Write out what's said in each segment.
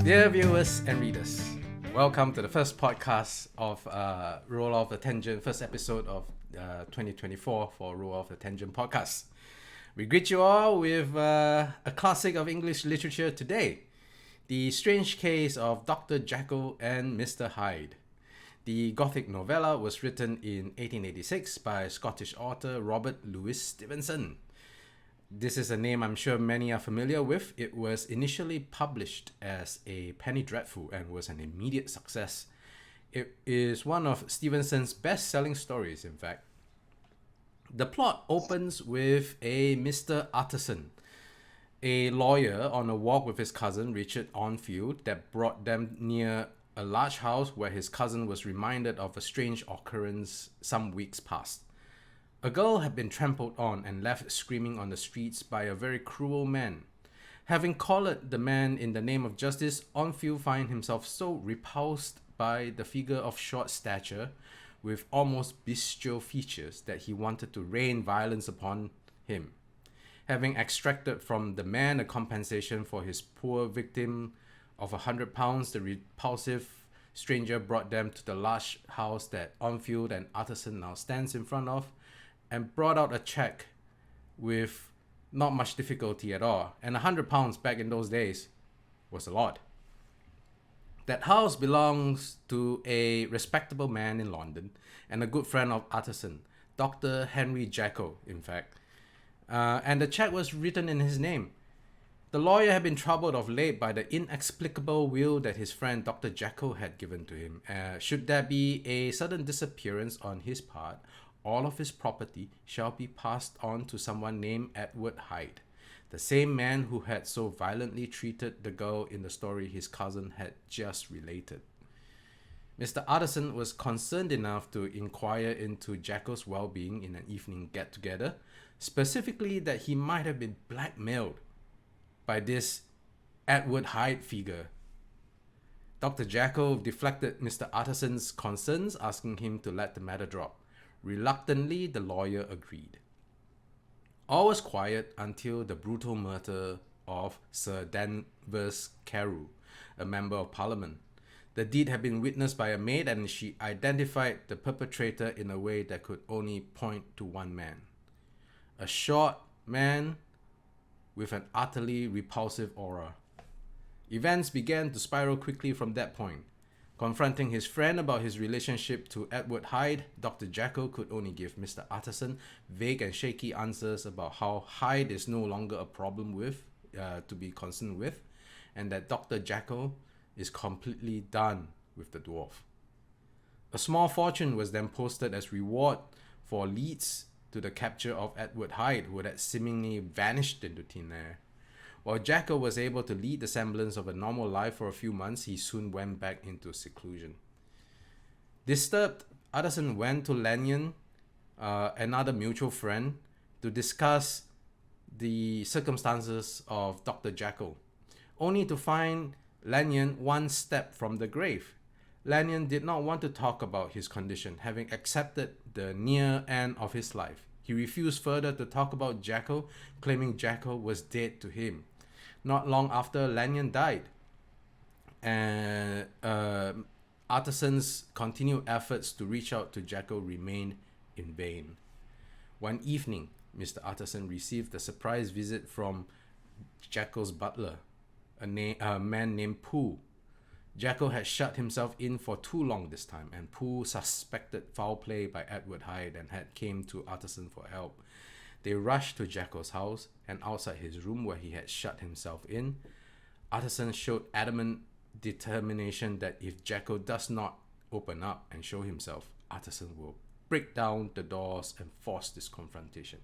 Dear viewers and readers, welcome to the first podcast of Roll Off the Tangent, first episode of 2024 for Roll Off the Tangent podcast. We greet you all with a classic of English literature today, The Strange Case of Dr. Jekyll and Mr. Hyde. The Gothic novella was written in 1886 by Scottish author Robert Louis Stevenson. This is a name I'm sure many are familiar with. It was initially published as a penny dreadful and was an immediate success. It is one of Stevenson's best-selling stories, in fact. The plot opens with a Mr. Utterson, a lawyer on a walk with his cousin Richard Onfield that brought them near a large house where his cousin was reminded of a strange occurrence some weeks past. A girl had been trampled on and left screaming on the streets by a very cruel man. Having collared the man in the name of justice, Onfield found himself so repulsed by the figure of short stature with almost bestial features that he wanted to rain violence upon him. Having extracted from the man a compensation for his poor victim of £100, the repulsive stranger brought them to the large house that Onfield and Utterson now stands in front of, and brought out a check with not much difficulty at all. And £100 back in those days was a lot. That house belongs to a respectable man in London and a good friend of Utterson, Dr. Henry Jekyll, in fact. And the check was written in his name. The lawyer had been troubled of late by the inexplicable will that his friend Dr. Jekyll had given to him. Should there be a sudden disappearance on his part, all of his property shall be passed on to someone named Edward Hyde, the same man who had so violently treated the girl in the story his cousin had just related. Mr. Utterson was concerned enough to inquire into Jekyll's well-being in an evening get-together, specifically that he might have been blackmailed by this Edward Hyde figure. Dr. Jekyll deflected Mr. Utterson's concerns, asking him to let the matter drop. Reluctantly, the lawyer agreed. All was quiet until the brutal murder of Sir Danvers Carew, a member of Parliament. The deed had been witnessed by a maid, and she identified the perpetrator in a way that could only point to one man. A short man with an utterly repulsive aura. Events began to spiral quickly from that point. Confronting his friend about his relationship to Edward Hyde, Dr. Jekyll could only give Mr. Utterson vague and shaky answers about how Hyde is no longer a problem to be concerned with, and that Dr. Jekyll is completely done with the dwarf. A small fortune was then posted as reward for leads to the capture of Edward Hyde, who had seemingly vanished into thin air. While Jekyll was able to lead the semblance of a normal life for a few months, he soon went back into seclusion. Disturbed, Utterson went to Lanyon, another mutual friend, to discuss the circumstances of Dr. Jekyll, only to find Lanyon one step from the grave. Lanyon did not want to talk about his condition, having accepted the near end of his life. He refused further to talk about Jekyll, claiming Jekyll was dead to him. Not long after, Lanyon died, and Utterson's continued efforts to reach out to Jekyll remained in vain. One evening, Mr. Utterson received a surprise visit from Jekyll's butler, a man named Pooh. Jekyll had shut himself in for too long this time, and Pooh suspected foul play by Edward Hyde and had came to Utterson for help. They rushed to Jekyll's house, and outside his room where he had shut himself in, Utterson showed adamant determination that if Jekyll does not open up and show himself, Utterson will break down the doors and force this confrontation.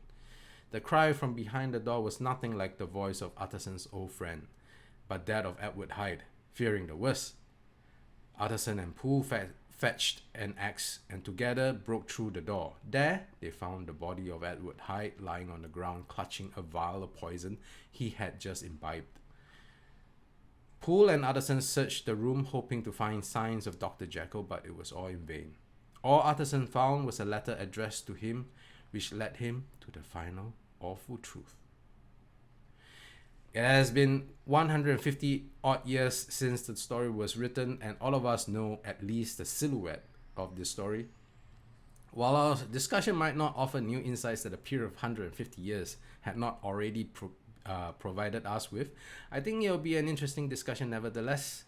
The cry from behind the door was nothing like the voice of Utterson's old friend, but that of Edward Hyde, fearing the worst. Utterson and Pooh fetched an axe and together broke through the door. There, they found the body of Edward Hyde lying on the ground, clutching a vial of poison he had just imbibed. Pooh and Utterson searched the room, hoping to find signs of Dr. Jekyll, but it was all in vain. All Utterson found was a letter addressed to him, which led him to the final awful truth. It has been 150 odd years since the story was written, and all of us know at least the silhouette of this story. While our discussion might not offer new insights that a period of 150 years had not already provided us with, I think it'll be an interesting discussion nevertheless,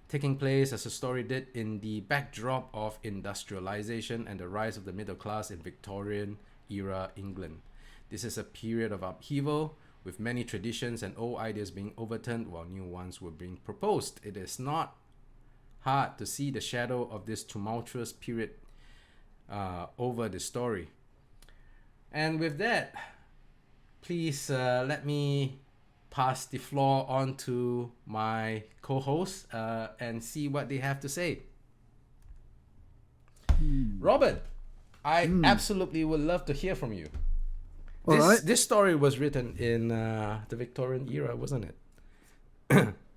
taking place as the story did in the backdrop of industrialization and the rise of the middle class in Victorian era England. This is a period of upheaval, with many traditions and old ideas being overturned while new ones were being proposed. It is not hard to see the shadow of this tumultuous period over the story. And with that, please let me pass the floor on to my co-hosts and see what they have to say. Robert, I absolutely would love to hear from you. All right. This story was written in the Victorian era, wasn't it?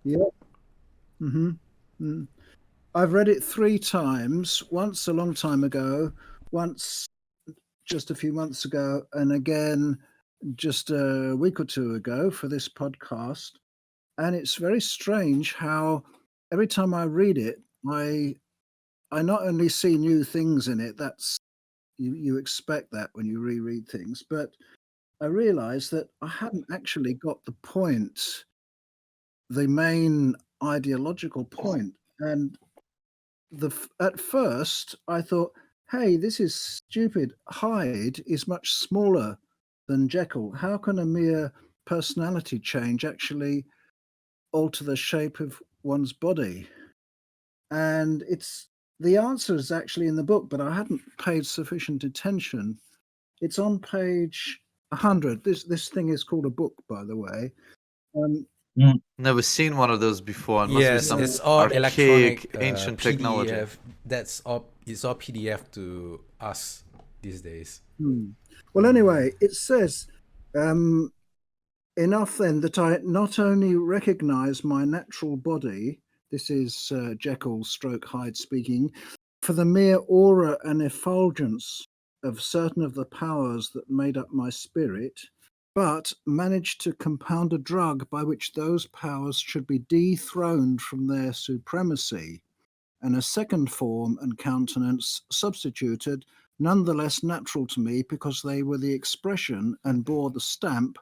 Yeah. I've read it 3 times, once a long time ago, once just a few months ago, and again just a week or 2 ago for this podcast. And it's very strange how every time I read it, I not only see new things in it, that's you expect that when you reread things, but I realize that I hadn't actually got the main ideological point. And at first I thought, hey, this is stupid. Hyde is much smaller than Jekyll. How can a mere personality change actually alter the shape of one's body? And the answer is actually in the book, but I hadn't paid sufficient attention. It's on page 100. This thing is called a book, by the way. Never seen one of those before. It must be Yes, some it's all archaic, electronic ancient PDF. technology. That's all. It's all PDF to us these days. Well, anyway, it says enough then that I not only recognize my natural body, this is Jekyll stroke Hyde speaking, for the mere aura and effulgence of certain of the powers that made up my spirit, but managed to compound a drug by which those powers should be dethroned from their supremacy, and a second form and countenance substituted, none the less natural to me because they were the expression and bore the stamp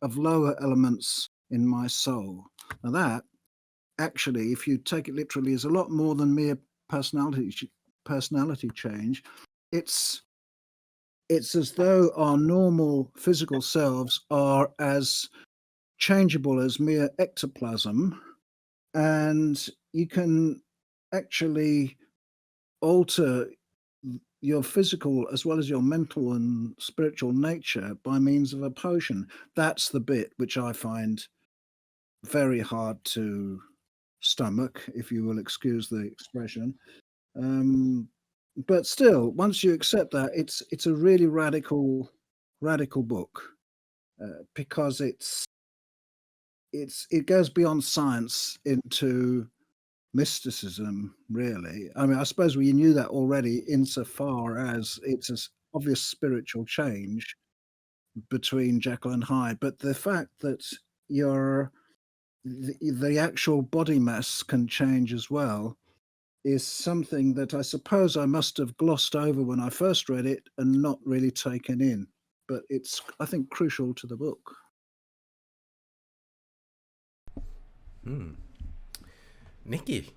of lower elements in my soul. Now that actually, if you take it literally, is a lot more than mere personality change. It's as though our normal physical selves are as changeable as mere ectoplasm, and you can actually alter your physical as well as your mental and spiritual nature by means of a potion. That's the bit which I find very hard to stomach, if you will excuse the expression. But still, once you accept that, it's a really radical book because it goes beyond science into mysticism, really. I mean, I suppose we knew that already insofar as it's an obvious spiritual change between Jekyll and Hyde, but the fact that the actual body mass can change as well is something that I suppose I must have glossed over when I first read it and not really taken in. But it's, I think, crucial to the book. Nikki,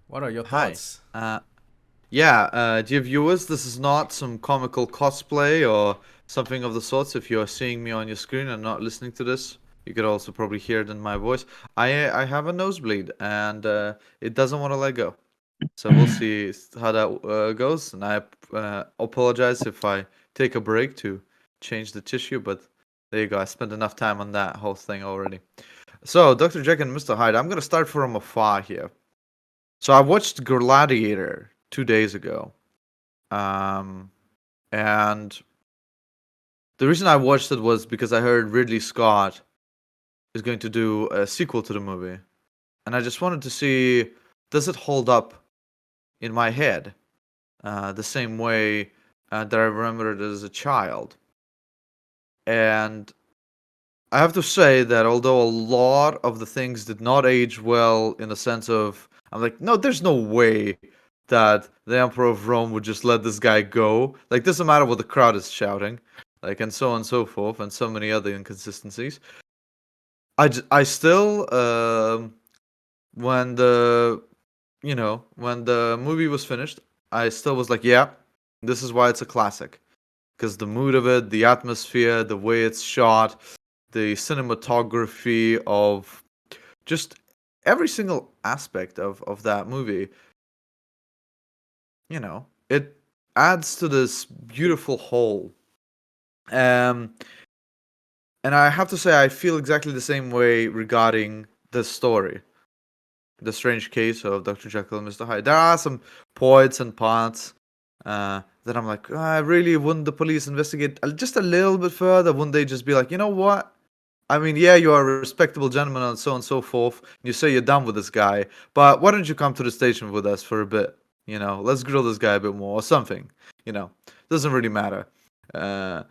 what are your Hi. thoughts? Dear viewers, this is not some comical cosplay or something of the sorts. If you're seeing me on your screen and not listening to this, you could also probably hear it in my voice. I have a nosebleed and it doesn't want to let go. So we'll see how that goes. And I apologize if I take a break to change the tissue, but there you go. I spent enough time on that whole thing already. So, Dr. Jekyll and Mr. Hyde, I'm going to start from afar here. So I watched Gladiator 2 days ago. And the reason I watched it was because I heard Ridley Scott is going to do a sequel to the movie. And I just wanted to see, does it hold up in my head the same way that I remember it as a child? And I have to say that although a lot of the things did not age well in the sense of, I'm like, no, there's no way that the Emperor of Rome would just let this guy go. Like, doesn't matter what the crowd is shouting, like, and so on and so forth, and so many other inconsistencies. I still, when when the movie was finished, I still was like, yeah, this is why it's a classic. Because the mood of it, the atmosphere, the way it's shot, the cinematography of just every single aspect of that movie, it adds to this beautiful whole. Um, and I have to say, I feel exactly the same way regarding this story, The Strange Case of Dr. Jekyll and Mr. Hyde. There are some points and parts that I'm like, really, wouldn't the police investigate just a little bit further? Wouldn't they just be like, you know what? I mean, yeah, you are a respectable gentleman and so on and so forth. And you say you're done with this guy, but why don't you come to the station with us for a bit? Let's grill this guy a bit more or something. Doesn't really matter. The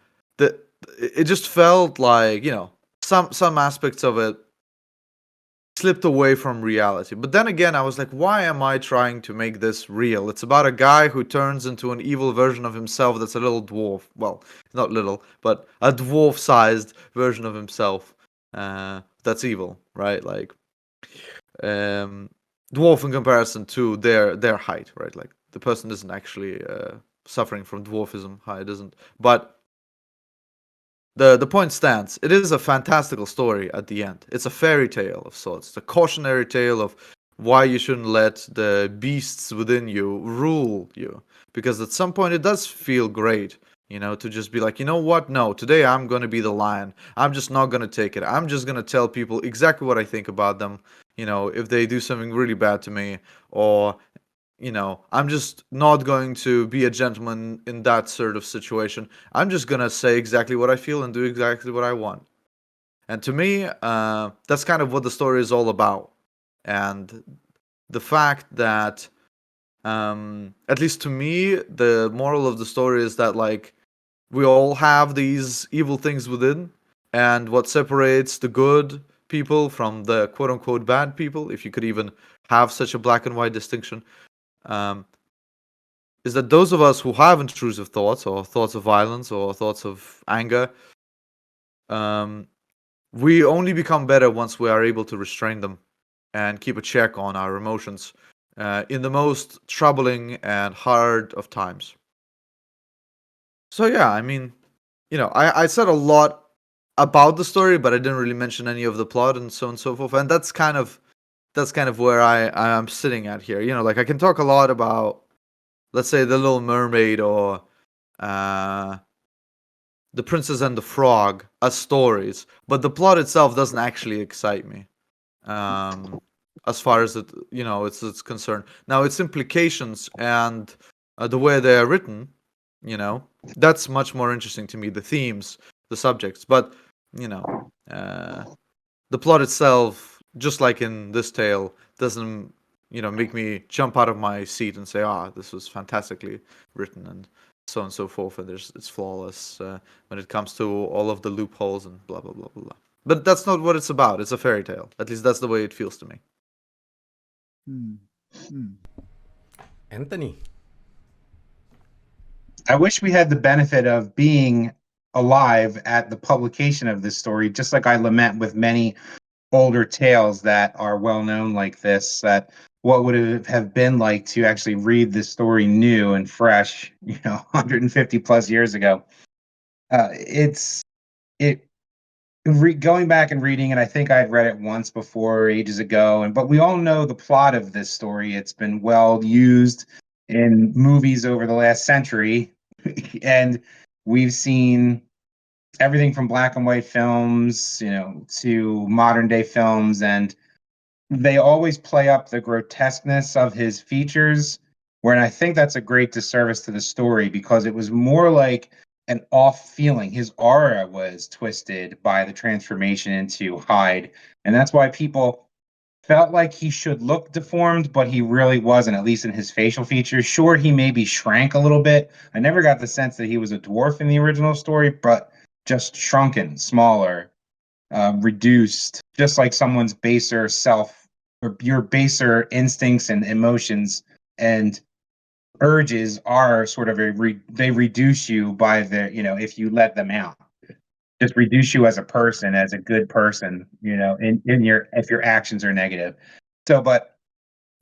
it just felt like some aspects of it slipped away from reality. But then again, I was like, why am I trying to make this real? It's about a guy who turns into an evil version of himself that's a little dwarf. Well, not little, but a dwarf-sized version of himself that's evil, right? Like, dwarf in comparison to their height, right? Like, the person isn't actually suffering from dwarfism. Hyde isn't. But the point stands. It is a fantastical story at the end. It's a fairy tale of sorts. It's a cautionary tale of why you shouldn't let the beasts within you rule you. Because at some point it does feel great, to just be like, you know what? No, today I'm going to be the lion. I'm just not going to take it. I'm just going to tell people exactly what I think about them, if they do something really bad to me, or I'm just not going to be a gentleman in that sort of situation. I'm just going to say exactly what I feel and do exactly what I want. And to me, that's kind of what the story is all about. And the fact that, at least to me, the moral of the story is that, like, we all have these evil things within. And what separates the good people from the quote-unquote bad people, if you could even have such a black and white distinction, is that those of us who have intrusive thoughts or thoughts of violence or thoughts of anger, we only become better once we are able to restrain them and keep a check on our emotions in the most troubling and hard of times. So yeah, I mean, I said a lot about the story, but I didn't really mention any of the plot and so on and so forth. And that's kind of where I am sitting at here. Like, I can talk a lot about, let's say, The Little Mermaid or The Princess and the Frog as stories, but the plot itself doesn't actually excite me, as far as it's concerned. Now, its implications and the way they are written, that's much more interesting to me. The themes, the subjects, but the plot itself, just like in this tale, doesn't make me jump out of my seat and say, this was fantastically written and so on and so forth, and it's flawless when it comes to all of the loopholes and blah, blah, blah, blah, blah. But that's not what it's about. It's a fairy tale. At least that's the way it feels to me. Anthony? I wish we had the benefit of being alive at the publication of this story, just like I lament with many older tales that are well known like this, that what would it have been like to actually read this story new and fresh, 150 plus years ago. Going back and reading it, I think I'd read it once before ages ago, but we all know the plot of this story. It's been well used in movies over the last century, and we've seen everything from black and white films, to modern day films, and they always play up the grotesqueness of his features, where I think that's a great disservice to the story, because it was more like an off feeling. His aura was twisted by the transformation into Hyde, and that's why people felt like he should look deformed, but he really wasn't, at least in his facial features. Sure, he maybe shrank a little bit. I never got the sense that he was a dwarf in the original story, but just shrunken, smaller. reduced, just like someone's baser self or your baser instincts and emotions and urges are sort of they reduce you by if you let them out, just reduce you as a person, as a good person, in your if your actions are negative. So, but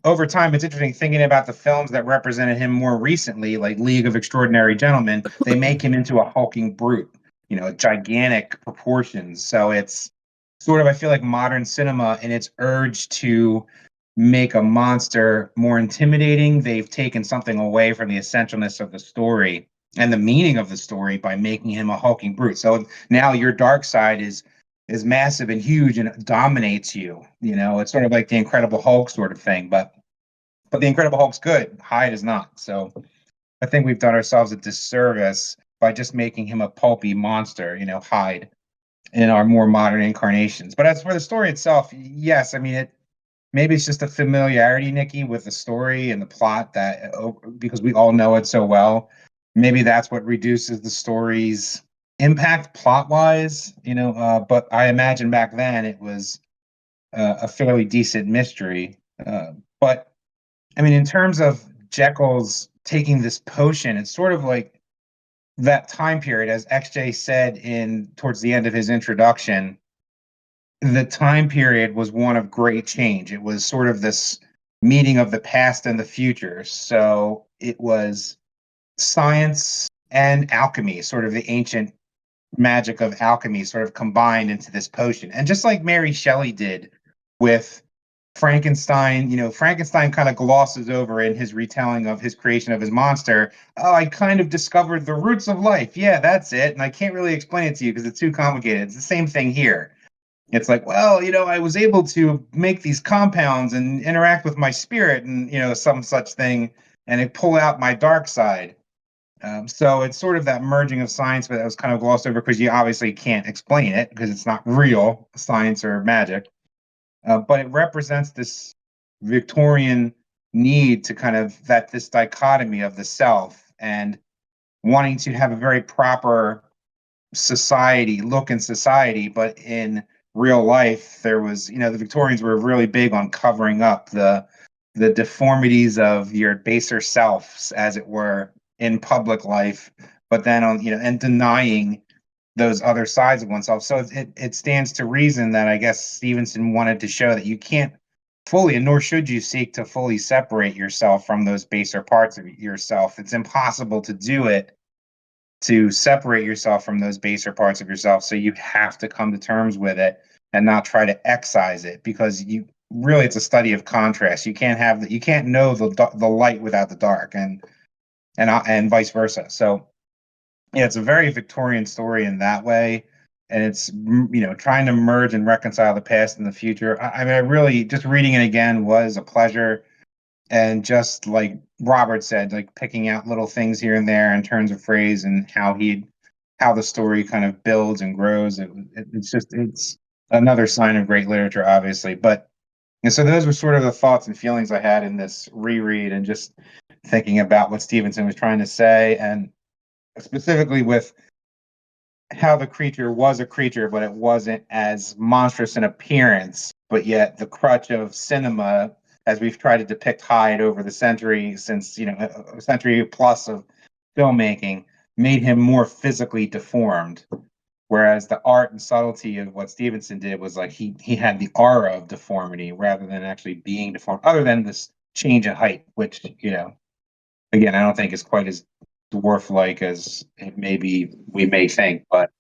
over time, it's interesting thinking about the films that represented him more recently, like League of Extraordinary Gentlemen. They make him into a hulking brute, gigantic proportions. So it's sort of, I feel like modern cinema in its urge to make a monster more intimidating, they've taken something away from the essentialness of the story and the meaning of the story by making him a hulking brute. So now your dark side is massive and huge and it dominates you. It's sort of like the Incredible Hulk sort of thing, but the Incredible Hulk's good. Hyde is not. So I think we've done ourselves a disservice by just making him a pulpy monster, Hyde, in our more modern incarnations. But as for the story itself, yes, I mean maybe it's just a familiarity, Nikki, with the story and the plot that because we all know it so well. Maybe that's what reduces the story's impact plot-wise, but I imagine back then it was a fairly decent mystery. But I mean, in terms of Jekyll's taking this potion, it's sort of like that time period, as XJ said towards the end of his introduction. The time period was one of great change. It was sort of this meeting of the past and the future. So it was science and alchemy, sort of the ancient magic of alchemy sort of combined into this potion. And just like Mary Shelley did with Frankenstein, Frankenstein kind of glosses over in his retelling of his creation of his monster. Oh, I kind of discovered the roots of life. Yeah, that's it. And I can't really explain it to you because it's too complicated. It's the same thing here. It's like, well, I was able to make these compounds and interact with my spirit and, some such thing, and it pull out my dark side. So it's sort of that merging of science, but that was kind of glossed over because you obviously can't explain it because it's not real science or magic. But it represents this Victorian need to kind of this dichotomy of the self and wanting to have a very proper look in society, but in real life, there was, the Victorians were really big on covering up the deformities of your baser selves, as it were, in public life, but then and denying those other sides of oneself. So it stands to reason that I guess Stevenson wanted to show that you can't fully, and nor should you seek to fully separate yourself from those baser parts of yourself. It's impossible to do it, to separate yourself from those baser parts of yourself. So you have to come to terms with it and not try to excise it, because it's a study of contrast. You can't know the light without the dark, and vice versa. So yeah, it's a very Victorian story in that way, and it's trying to merge and reconcile the past and the future. I mean, I really, just reading it again was a pleasure. And just like Robert said, like picking out little things here and there in terms of phrase and how the story kind of builds and grows. It's another sign of great literature, obviously. And so those were sort of the thoughts and feelings I had in this reread, and just thinking about what Stevenson was trying to say, and specifically with how the creature was a creature, but it wasn't as monstrous in appearance, but yet the crutch of cinema, as we've tried to depict Hyde over the century, since a century plus of filmmaking, made him more physically deformed. Whereas the art and subtlety of what Stevenson did was like he had the aura of deformity rather than actually being deformed, other than this change in height, which again, I don't think is quite as dwarf-like as we may think. But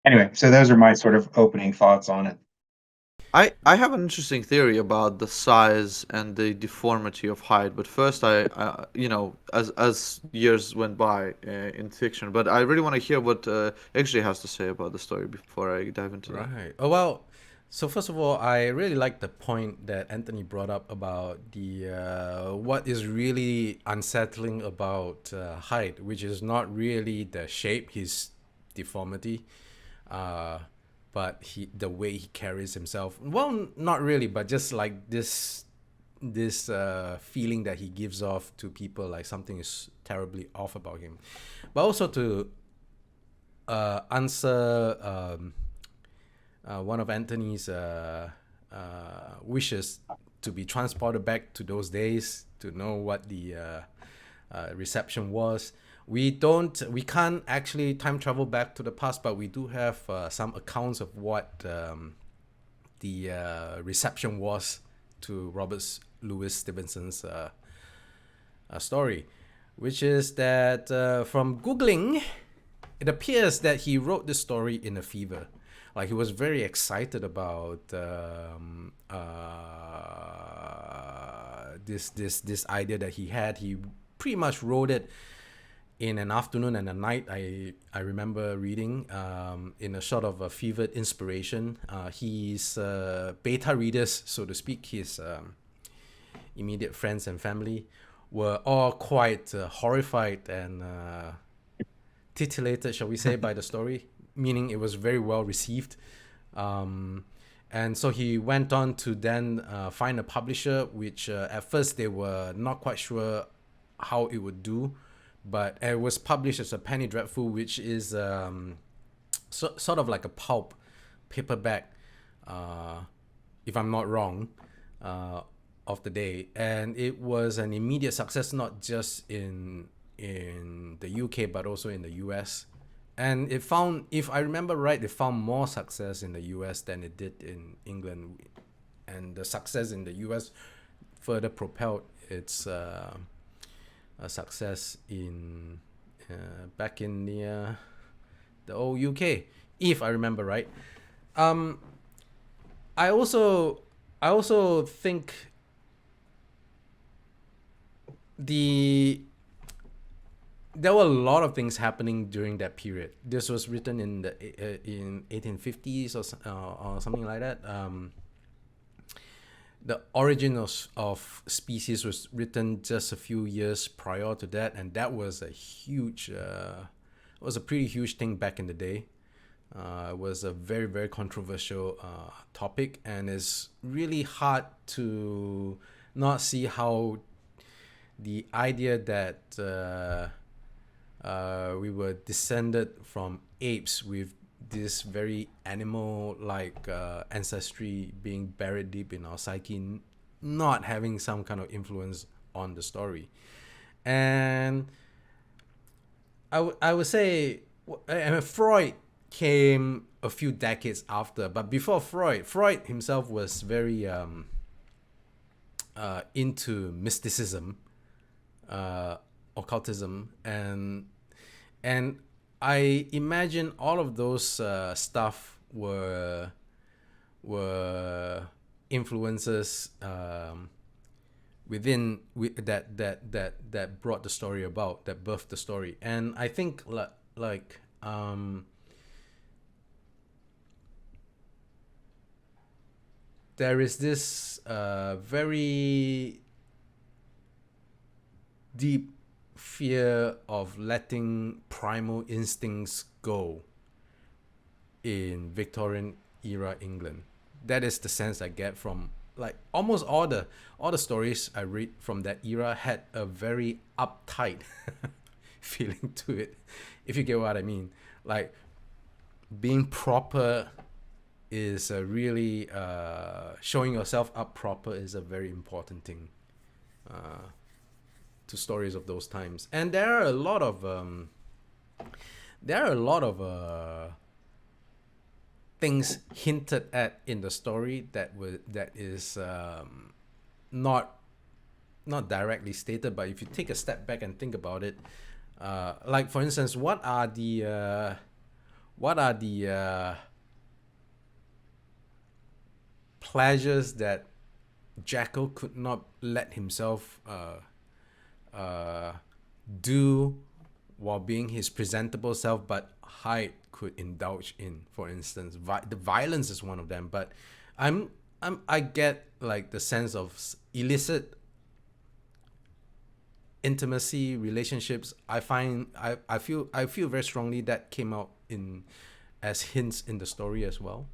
anyway, so those are my sort of opening thoughts on it. I have an interesting theory about the size and the deformity of Hyde, but first I as years went by in fiction, but I really want to hear what XJ has to say about the story before I dive into that. Right. Oh, well, so first of all, I really like the point that Anthony brought up about the what is really unsettling about Hyde, which is not really the shape, his deformity, but the way he carries himself. Well, not really, but just like this feeling that he gives off to people, like something is terribly off about him. But also to answer one of Anthony's wishes to be transported back to those days to know what the reception was. We can't actually time travel back to the past, but we do have some accounts of what the reception was to Robert Louis Stevenson's story, which is that from Googling, it appears that he wrote this story in a fever. Like, he was very excited about this idea that he had. He pretty much wrote it in an afternoon and a night. I remember reading in a sort of a fevered inspiration. His beta readers, so to speak, his immediate friends and family, were all quite horrified and titillated, shall we say, by the story, meaning it was very well received. And so he went on to then find a publisher, which at first they were not quite sure how it would do, but it was published as a penny dreadful, which is sort of like a pulp paperback, if I'm not wrong, of the day. And it was an immediate success, not just in the UK, but also in the US. And it found, if I remember right, it found more success in the US than it did in England. And the success in the US further propelled its a success in back in the old UK, if I remember right. I also think there were a lot of things happening during that period. This was written in the in 1850s or something like that. The Origin of Species was written just a few years prior to that, and that was a huge, pretty huge thing back in the day. It was a very, very controversial topic, and it's really hard to not see how the idea that we were descended from apes with this very animal-like ancestry being buried deep in our psyche, not having some kind of influence on the story. And I would say, Freud came a few decades after, but before Freud himself was very into mysticism, occultism, and I imagine all of those stuff were influences within that brought the story about, that birthed the story. And I think like there is this very deep fear of letting primal instincts go in Victorian era England. That is the sense I get from, like, almost all the stories I read from that era had a very uptight feeling to it, if you get what I mean. Like, being proper is a really showing yourself up proper is a very important thing to stories of those times. And there are a lot of things hinted at in the story that is not directly stated, but if you take a step back and think about it, like, for instance, what are the pleasures that Jekyll could not let himself do while being his presentable self, but Hyde could indulge in? For instance, the violence is one of them. But I get, like, the sense of illicit intimacy, relationships. I feel very strongly that came out as hints in the story as well.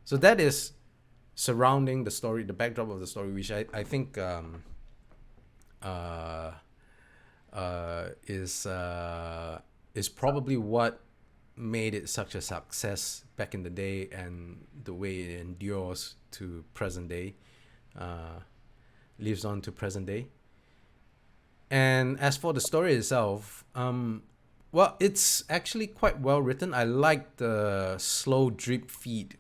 So that is surrounding the story, the backdrop of the story, which I think is probably what made it such a success back in the day, and the way it endures to present day, lives on to present day. And as for the story itself, well, it's actually quite well written. I like the slow drip feed,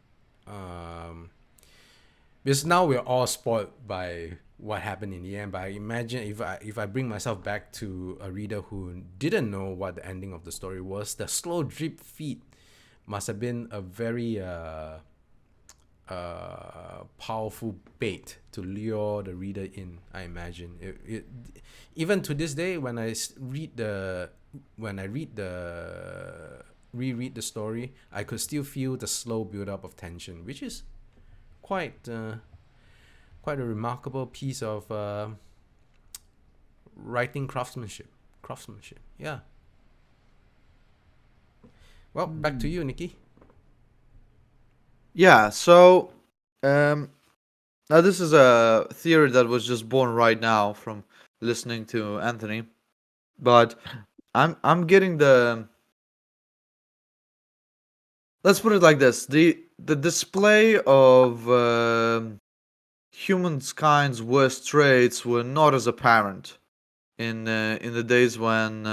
because now we're all spoiled by what happened in the end. But I imagine if I bring myself back to a reader who didn't know what the ending of the story was, the slow drip feed must have been a very powerful bait to lure the reader in. I imagine even to this day, when I reread the story, I could still feel the slow build up of tension, which is quite a remarkable piece of writing craftsmanship. Yeah. Well, back to you, Nikki. Yeah, so now this is a theory that was just born right now from listening to Anthony, but I'm getting the, let's put it like this: the display of humankind's worst traits were not as apparent in the days when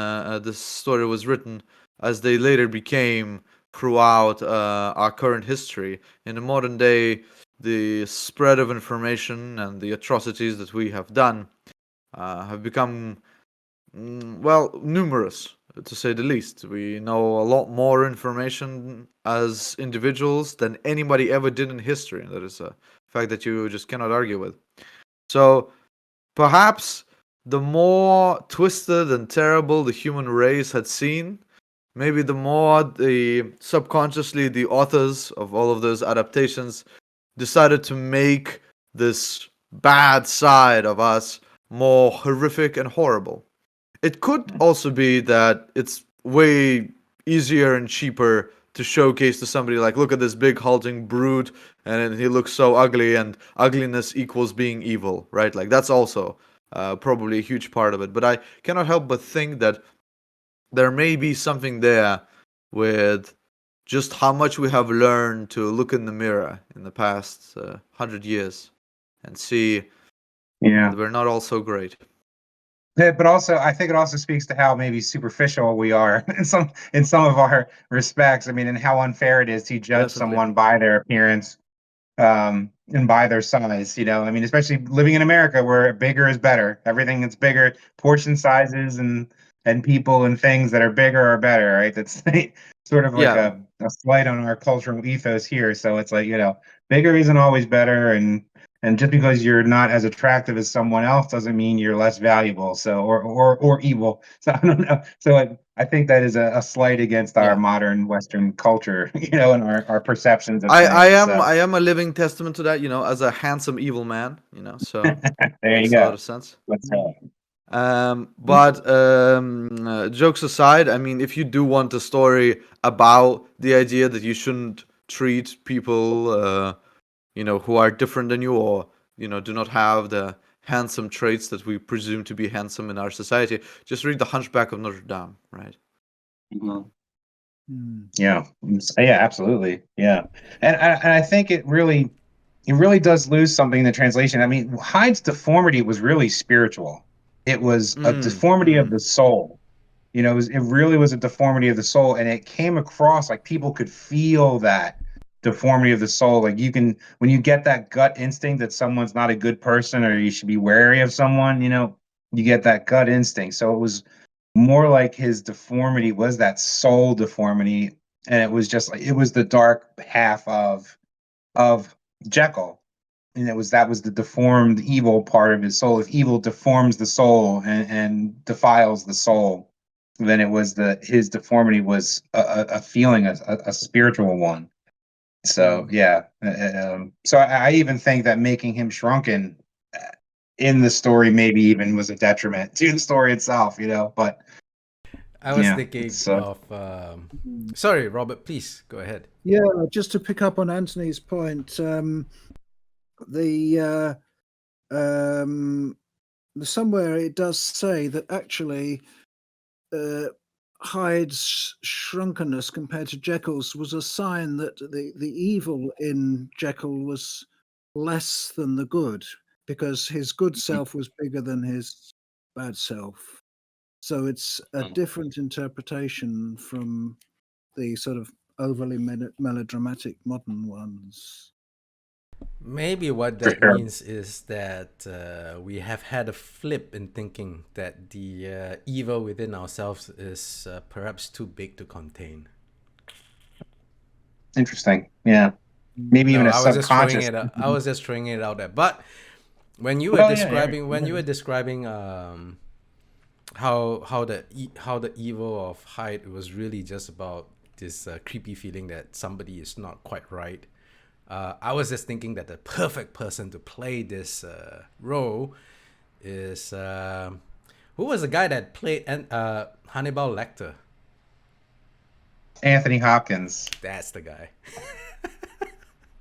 this story was written, as they later became throughout our current history. In the modern day, the spread of information and the atrocities that we have done have become, well, numerous, to say the least. We know a lot more information as individuals than anybody ever did in history, and that is a fact that you just cannot argue with. So perhaps the more twisted and terrible the human race had seen, maybe the more subconsciously the authors of all of those adaptations decided to make this bad side of us more horrific and horrible. It could also be that it's way easier and cheaper to showcase to somebody, like, look at this big halting brute, and he looks so ugly, and ugliness equals being evil, right? Like, that's also probably a huge part of it. But I cannot help but think that there may be something there with just how much we have learned to look in the mirror in the past 100 years and see that we're not all so great. Yeah, but also, I think it also speaks to how maybe superficial we are in some of our respects. I mean, and how unfair it is to judge Definitely. someone by their appearance, and by their size. I mean, especially living in America, where bigger is better. Everything that's bigger, portion sizes and people and things that are bigger are better, right? That's sort of like Yeah. a slight on our cultural ethos here. So it's like, bigger isn't always better, and just because you're not as attractive as someone else doesn't mean you're less valuable. So or evil. So I don't know. So I think that is a slight against our Yeah. modern Western culture, and our perceptions of I things. am I am a living testament to that, as a handsome evil man, so There you makes a lot go. of sense. Let's go. But jokes aside, I mean, if you do want a story about the idea that you shouldn't treat people, who are different than you, or do not have the handsome traits that we presume to be handsome in our society, just read The Hunchback of Notre Dame, right? Yeah. Yeah, absolutely. Yeah. And I think it really does lose something in the translation. I mean, Hyde's deformity was really spiritual. It was a deformity of the soul. It really was a deformity of the soul, and it came across like people could feel that deformity of the soul. Like, when you get that gut instinct that someone's not a good person or you should be wary of someone, you get that gut instinct. So it was more like his deformity was that soul deformity, and it was just like, it was the dark half of Jekyll, and that was the deformed evil part of his soul. If evil deforms the soul and defiles the soul, then it was his deformity was a feeling, a spiritual one. So yeah, so I even think that making him shrunken in the story maybe even was a detriment to the story itself, But I was yeah, thinking so of. Sorry, Robert. Please go ahead. Yeah, just to pick up on Anthony's point, somewhere it does say that actually Hyde's shrunkenness compared to Jekyll's was a sign that the evil in Jekyll was less than the good, because his good self was bigger than his bad self. So it's a different interpretation from the sort of overly melodramatic modern ones. Maybe what For that sure. means is that we have had a flip in thinking that the evil within ourselves is perhaps too big to contain. Interesting. Yeah. Maybe even No, a I was just throwing subconscious. it out. I was just throwing it out there. But when you were Well, yeah, describing how the evil of Hyde was really just about this creepy feeling that somebody is not quite right. I was just thinking that the perfect person to play this role is who was the guy that played Hannibal Lecter? Anthony Hopkins. That's the guy.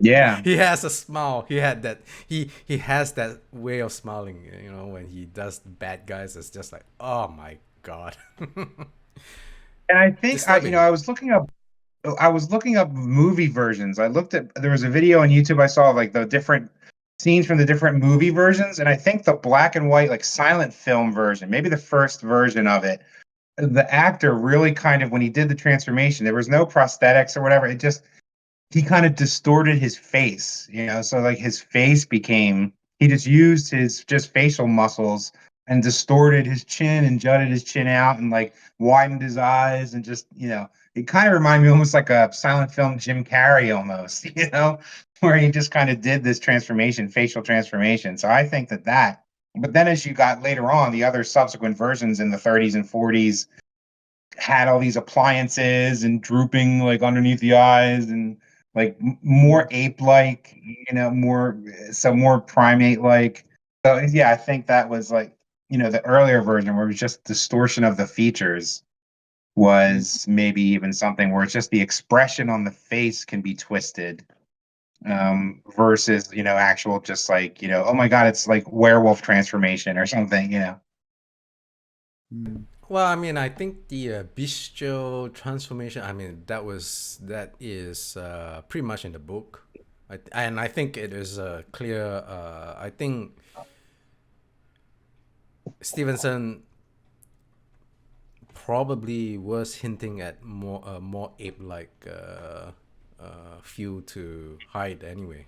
Yeah. He has a smile. He had that. He has that way of smiling. You know, when he does bad guys, it's just like, oh my god. And I think Disturbing. I was looking up movie versions. There was a video on YouTube I saw of, like, the different scenes from the different movie versions, and I think the black and white, like, silent film version, maybe the first version of it, the actor really kind of, when he did the transformation, there was no prosthetics or whatever. He kind of distorted his face, so, like, his face he just used his just facial muscles and distorted his chin and jutted his chin out and, like, widened his eyes and just, it kind of reminded me almost like a silent film Jim Carrey almost, where he just kind of did this facial transformation. So I think but then as you got later on, the other subsequent versions in the 30s and 40s had all these appliances and drooping, like, underneath the eyes, and, like, more ape-like, more primate-like. So yeah, I think that was, like, the earlier version where it was just distortion of the features was maybe even something where it's just the expression on the face can be twisted, versus, actual, just like, oh my god, it's like werewolf transformation or something. Well, I mean, I think the bestial transformation. I mean, that is pretty much in the book, and I think it is clear. I think Stevenson probably was hinting at more ape-like feel to Hyde anyway.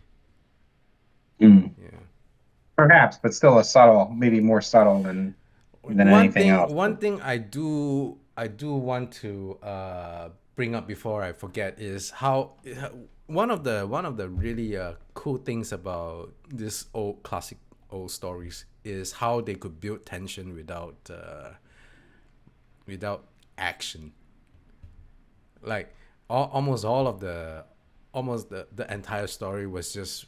Mm. Yeah. Perhaps, but still maybe more subtle than anything else. One thing I do want to bring up before I forget is how one of the really cool things about this classic old stories is how they could build tension without action. Like almost the entire story was just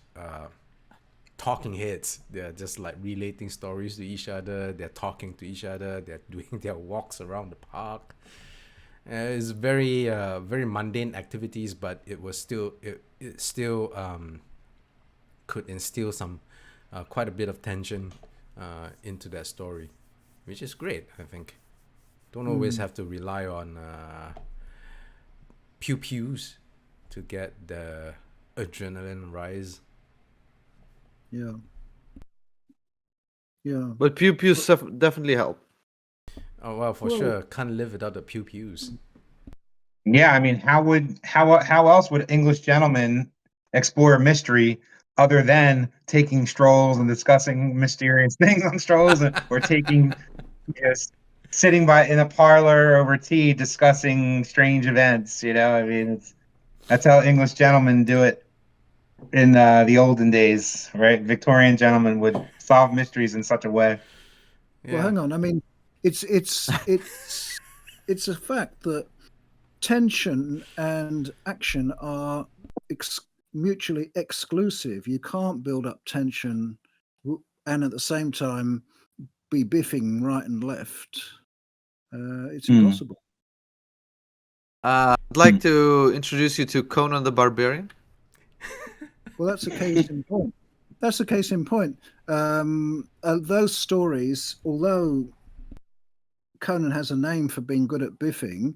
talking heads. They're just like relating stories to each other. They're talking to each other. They're doing their walks around the park. It's very very mundane activities, but it still could instill some quite a bit of tension into that story, which is great. I think don't always have to rely on pew pews to get the adrenaline rise. Yeah. Yeah. But pew pews definitely help. Oh well, for sure, can't live without the pew pews. Yeah, I mean, how else would English gentlemen explore mystery other than taking strolls and discussing mysterious things on strolls, or taking, sitting in a parlor over tea discussing strange events? I mean, that's how English gentlemen do it in the olden days, right? Victorian gentlemen would solve mysteries in such a way. Yeah. Well, hang on. I mean, it's a fact that tension and action are mutually exclusive. You can't build up tension and at the same time be biffing right and left. It's impossible. I'd like to introduce you to Conan the Barbarian. Well, that's a case in point. That's a case in point. Those stories, although Conan has a name for being good at biffing,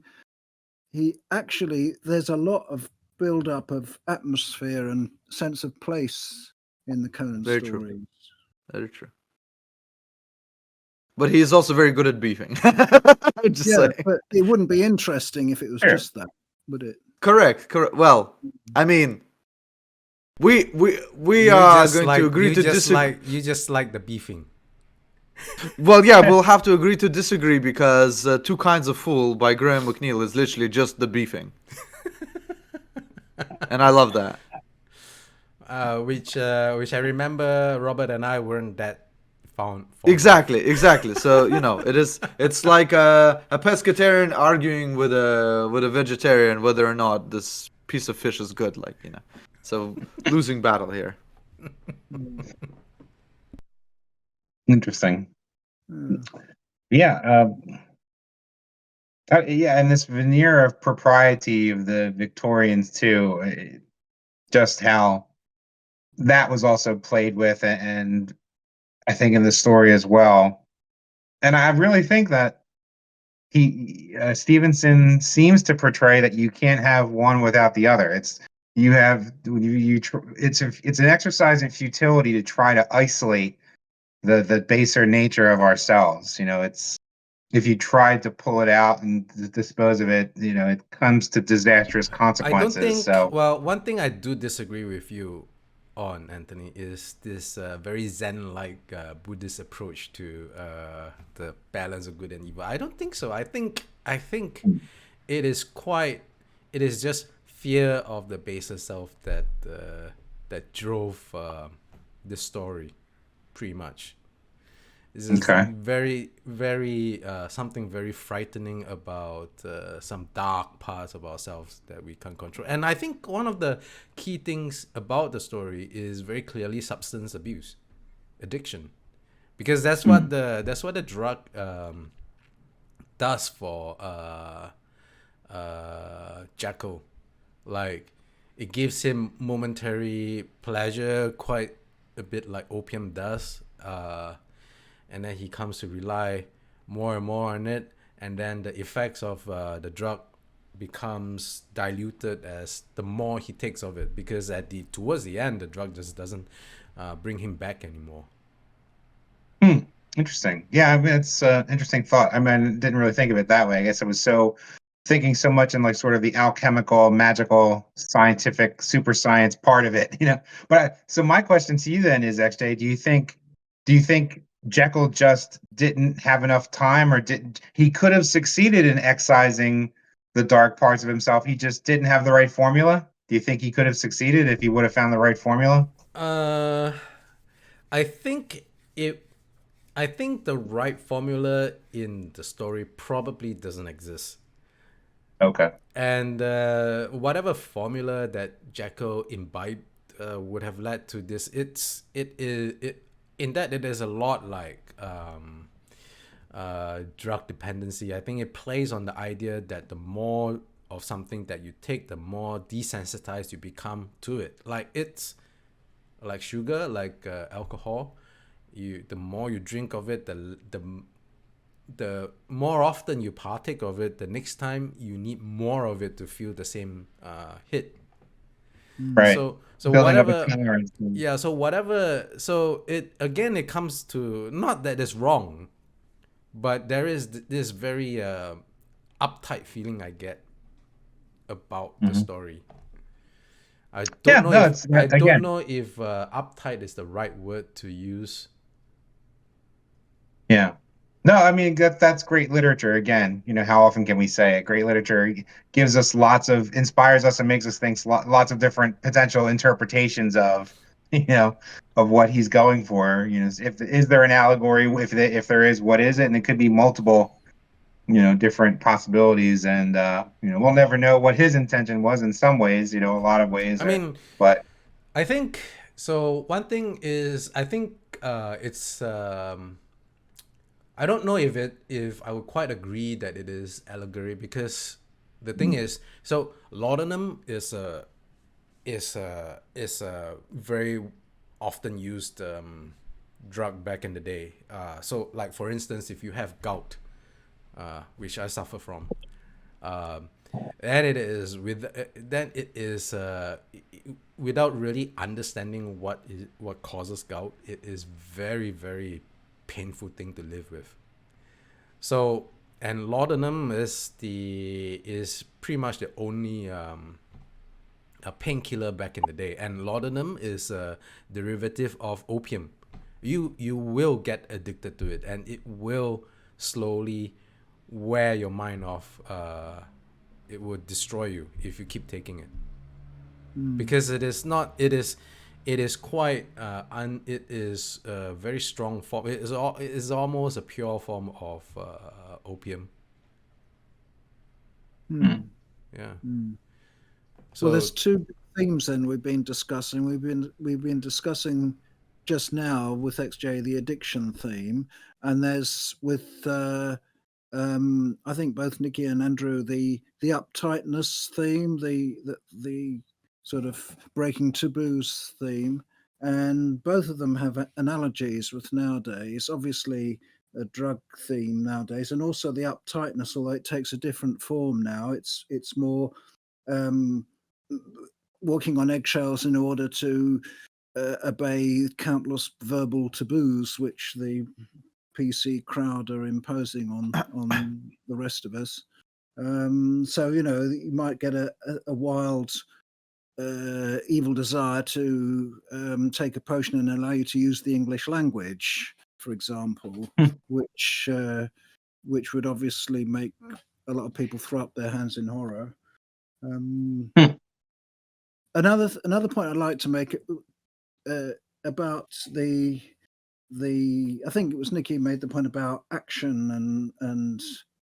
there's a lot of build up of atmosphere and sense of place in the Conan Very true. stories. Very true. But he is also very good at beefing. I'm just saying. But it wouldn't be interesting if it was just that, would it? Correct. Well, I mean, we are going to agree to disagree. You just like the beefing. Well, yeah, we'll have to agree to disagree because Two Kinds of Fool by Graham McNeil is literally just the beefing. And I love that. Which I remember Robert and I weren't that fond. Exactly. So, it's like a pescatarian arguing with a vegetarian whether or not this piece of fish is good, So, losing battle here. Interesting. Yeah. And this veneer of propriety of the Victorians too, just how that was also played with, and I think in the story as well. And I really think that Stevenson seems to portray that you can't have one without the other. It's an exercise in futility to try to isolate the baser nature of ourselves. It's, if you tried to pull it out and dispose of it, it comes to disastrous consequences. I don't think. So, well, one thing I do disagree with you on, Anthony, is this very Zen-like Buddhist approach to the balance of good and evil. I don't think so. I think it is just fear of the baser self that drove the story, pretty much. This is very, very something very frightening about some dark parts of ourselves that we can't control. And I think one of the key things about the story is very clearly substance abuse, addiction, because that's what the drug does for Jekyll. Like, it gives him momentary pleasure, quite a bit like opium does. And then he comes to rely more and more on it, and then the effects of the drug becomes diluted as the more he takes of it, because towards the end the drug just doesn't bring him back anymore. Interesting. Yeah, I mean, it's an interesting thought. I mean, I didn't really think of it that way. I guess I was thinking so much in like sort of the alchemical, magical, scientific, super science part of it, But so my question to you then is, XJ, do you think Jekyll just didn't have enough time, or he could have succeeded in excising the dark parts of himself? He just didn't have the right formula. Do you think he could have succeeded if he would have found the right formula? I think the right formula in the story probably doesn't exist. Okay. And whatever formula that Jekyll imbibed would have led to this. It is a lot like drug dependency. I think it plays on the idea that the more of something that you take, the more desensitized you become to it. Like, it's like sugar, like alcohol. The more you drink of it, the more often you partake of it, the next time you need more of it to feel the same hit. Right. So Building up a whatever. tolerance. Yeah. So whatever. So it comes to, not that it's wrong, but there is this very uptight feeling I get about the story. I don't know if uptight is the right word to use. Yeah. No, I mean, that's great literature. Again, how often can we say it? Great literature gives us inspires us and makes us think lots of different potential interpretations of, of what he's going for. Is there an allegory? If there is, what is it? And it could be multiple, different possibilities. And, we'll never know what his intention was in some ways, a lot of ways. But I think, so one thing is, I think it's... I don't know if I would quite agree that it is allegory, because the thing is, so laudanum is a very often used drug back in the day. So, like, for instance, if you have gout, which I suffer from. And it is without really understanding what causes gout, it is very, very painful thing to live with. So, and laudanum is pretty much the only a painkiller back in the day, and laudanum is a derivative of opium. You will get addicted to it, and it will slowly wear your mind off. It would destroy you if you keep taking it, because it is quite it is a very strong form. It is almost a pure form of opium. Yeah. So Well, there's two themes then we've been discussing. We've been discussing just now with XJ the addiction theme, and there's with I think both Nikki and Andrew the uptightness theme, the sort of breaking taboos theme, and both of them have analogies with nowadays. Obviously, a drug theme nowadays, and also the uptightness, although it takes a different form now. It's more walking on eggshells in order to obey countless verbal taboos which the PC crowd are imposing on the rest of us. So you might get a wild evil desire to take a potion and allow you to use the English language, for example, which would obviously make a lot of people throw up their hands in horror. Another point I'd like to make about the I think it was Nikki made the point about action and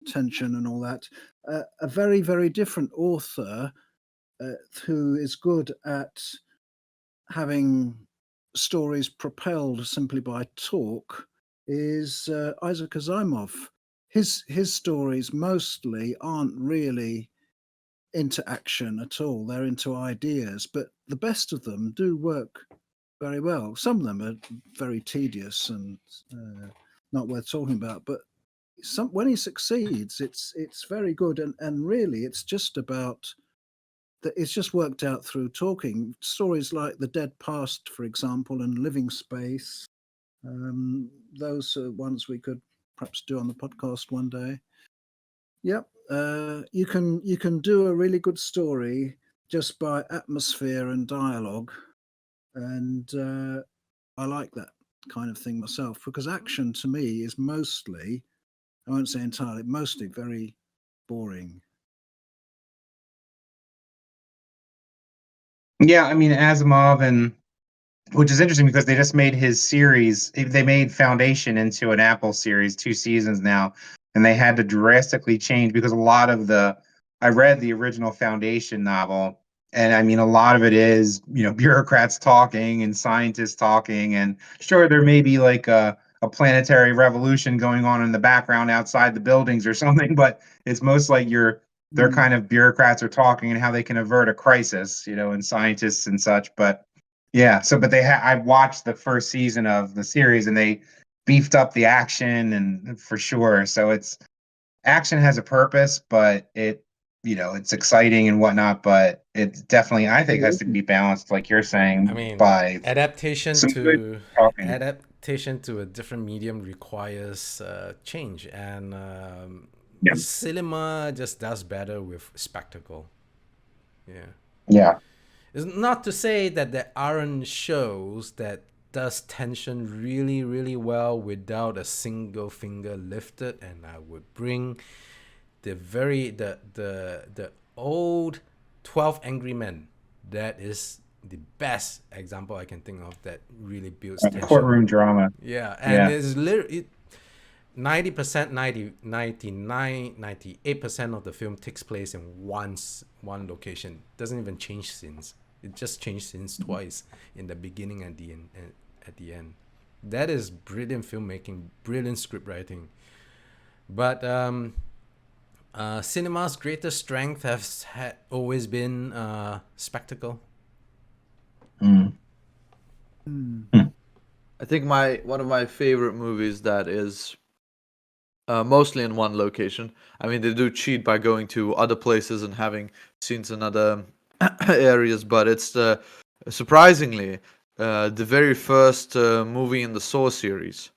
tension and all that. A very, very different author who is good at having stories propelled simply by talk is Isaac Asimov. His stories mostly aren't really into action at all. They're into ideas, but the best of them do work very well. Some of them are very tedious and not worth talking about, but when he succeeds, it's very good. And really, it's just about that. It's just worked out through talking. Stories like The Dead Past, for example, and Living Space. Those are ones we could perhaps do on the podcast one day. Yep, you can do a really good story just by atmosphere and dialogue. And I like that kind of thing myself, because action to me is mostly, I won't say entirely, mostly very boring. Yeah, I mean Asimov, and which is interesting because they just made his series. They made Foundation into an Apple series, 2 seasons now, and they had to drastically change because a lot of I read the original Foundation novel, and I mean a lot of it is bureaucrats talking and scientists talking, and sure there may be like a planetary revolution going on in the background outside the buildings or something, but it's most like they're kind of bureaucrats are talking and how they can avert a crisis, and scientists and such. But yeah, but I watched the first season of the series and they beefed up the action and for sure. So action has a purpose, but it's exciting and whatnot, but it definitely, I think, has to be balanced, like you're saying, I mean, by adaptation some good talking. to a different medium requires change, and Yeah. cinema just does better with spectacle. Yeah. Yeah. It's not to say that there aren't shows that does tension really, really well without a single finger lifted, and I would bring the old 12 Angry Men. That is the best example I can think of that really builds tension. Courtroom drama. Yeah, and it's literally 90%, 99, 98% of the film takes place in one location. Doesn't even change scenes. It just changed scenes twice, in the beginning and at the end. That is brilliant filmmaking, brilliant script writing. But cinema's greatest strength has always been spectacle. I think one of my favorite movies that is mostly in one location. I mean, they do cheat by going to other places and having scenes in other areas, but it's surprisingly the very first movie in the Saw series.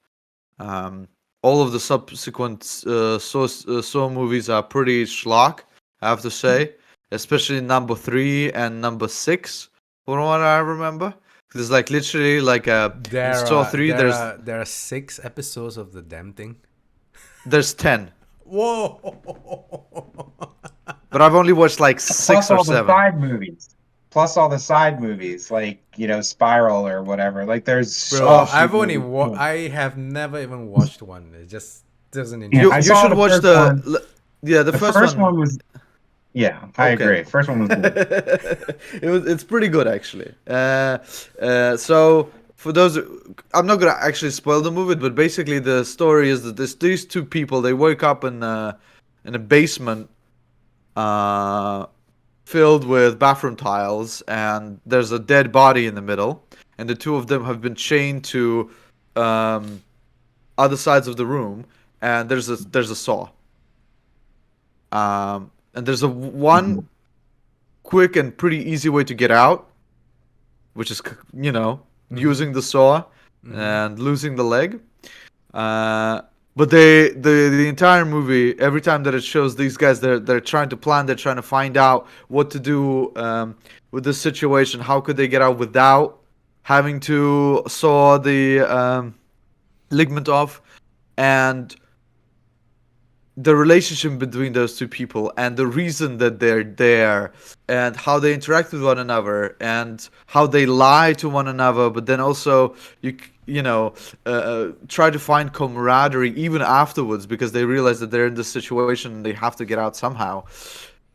All of the subsequent Saw movies are pretty schlock, I have to say, especially number 3 and number 6, from what I remember. There's like literally like in Saw 3, there are 6 episodes of the damn thing. there's 10. Whoa! But I've only watched like 6 Plus or all the 7. side movies. Plus all the side movies, like, Spiral or whatever. Like, there's Bro, so I've many only movies. I have never even watched one. It just doesn't Yeah, interest I You saw should the watch first the one. the The first first one. one was, yeah, I Okay. agree. First one was good. It's pretty good actually. So for those, I'm not gonna actually spoil the movie, but basically the story is that these two people, they wake up in a basement filled with bathroom tiles, and there's a dead body in the middle, and the two of them have been chained to other sides of the room, and there's a saw. And there's a one quick and pretty easy way to get out, which is using the saw and losing the leg. But the entire movie, every time that it shows these guys, they're trying to plan, they're trying to find out what to do with this situation. How could they get out without having to saw the ligament off, and the relationship between those two people, and the reason that they're there, and how they interact with one another, and how they lie to one another, but then also try to find camaraderie even afterwards, because they realize that they're in this situation and they have to get out somehow.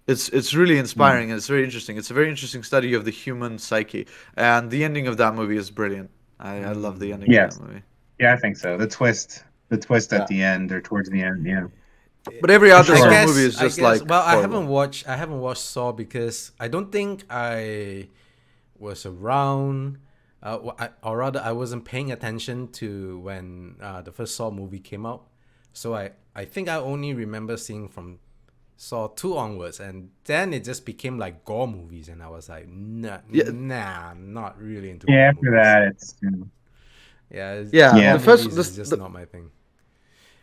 It's really inspiring, and it's very interesting. It's a very interesting study of the human psyche, and the ending of that movie is brilliant. I love the ending Yes. of that movie. Yeah, I think so. The twist Yeah. at the end, or towards the end, yeah. But every other sure. Saw movie is just like well, horrible. I haven't watched Saw because I don't think I was around, or rather I wasn't paying attention to when the first Saw movie came out. So I think I only remember seeing from Saw 2 onwards, and then it just became like gore movies, and I was like, nah, I'm not really into gore Yeah, after movies. that, it's Yeah, Yeah, Yeah. gore the first movies is just the not my thing.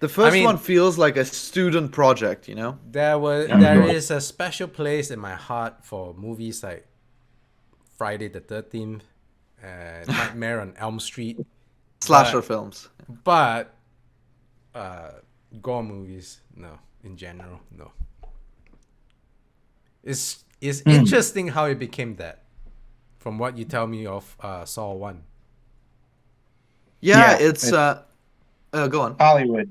first mean- one feels like a student project, you know? There sure. is a special place in my heart for movies like Friday the 13th, Nightmare on Elm Street, Slasher films. but gore movies, no. In general, no. It's interesting how it became that, from what you tell me of Saw 1. Yeah, Yeah, it's go on. Hollywood.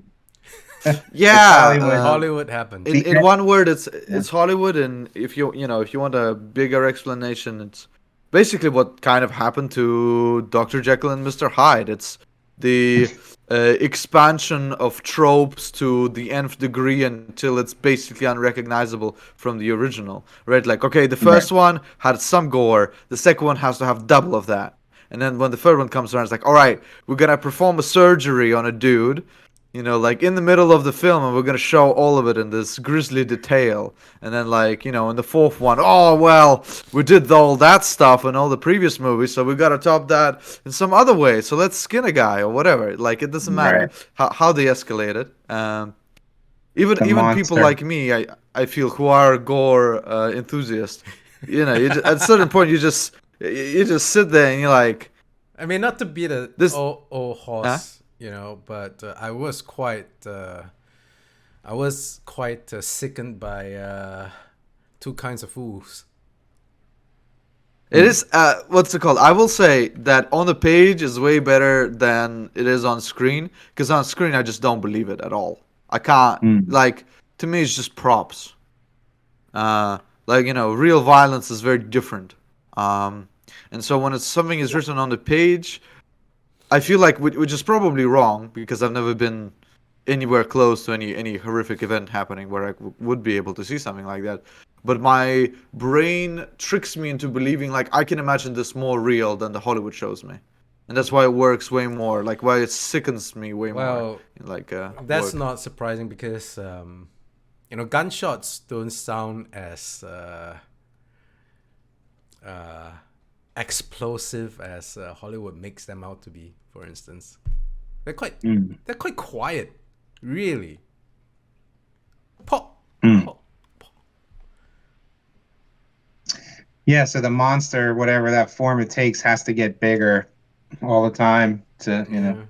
Yeah, Hollywood. Hollywood happened. in one word, it's Hollywood, and if you want a bigger explanation, it's basically what kind of happened to Dr. Jekyll and Mr. Hyde. It's the expansion of tropes to the nth degree until it's basically unrecognizable from the original, right? Like, okay, the first one had some gore, the second one has to have double of that. And then when the third one comes around, it's like, all right, we're gonna perform a surgery on a dude, like in the middle of the film, and we're gonna show all of it in this grisly detail. And then, like, in the fourth one, oh well, we did all that stuff in all the previous movies, so we gotta top that in some other way. So let's skin a guy or whatever. Like, it doesn't matter how they escalate it. Even people monster. like me, I feel, who are gore enthusiasts. At a certain point, you just sit there and you're like, I mean, not to be the This- old horse, but I was quite sickened by Two Kinds of Fools. it is what's it called? I will say that on the page is way better than it is on screen, because on screen I just don't believe it at all. I can't like, to me it's just props. Real violence is very different. And so when something is written on the page, I feel like, which is probably wrong, because I've never been anywhere close to any horrific event happening where I would be able to see something like that. But my brain tricks me into believing, like, I can imagine this more real than the Hollywood shows me. and that's why it works way more. Like why it sickens me way more. Well, Like that's work. not surprising because gunshots don't sound as explosive as Hollywood makes them out to be. For instance, they're quite quiet, really. Pop, pop. Yeah, so the monster, whatever that form it takes, has to get bigger all the time to,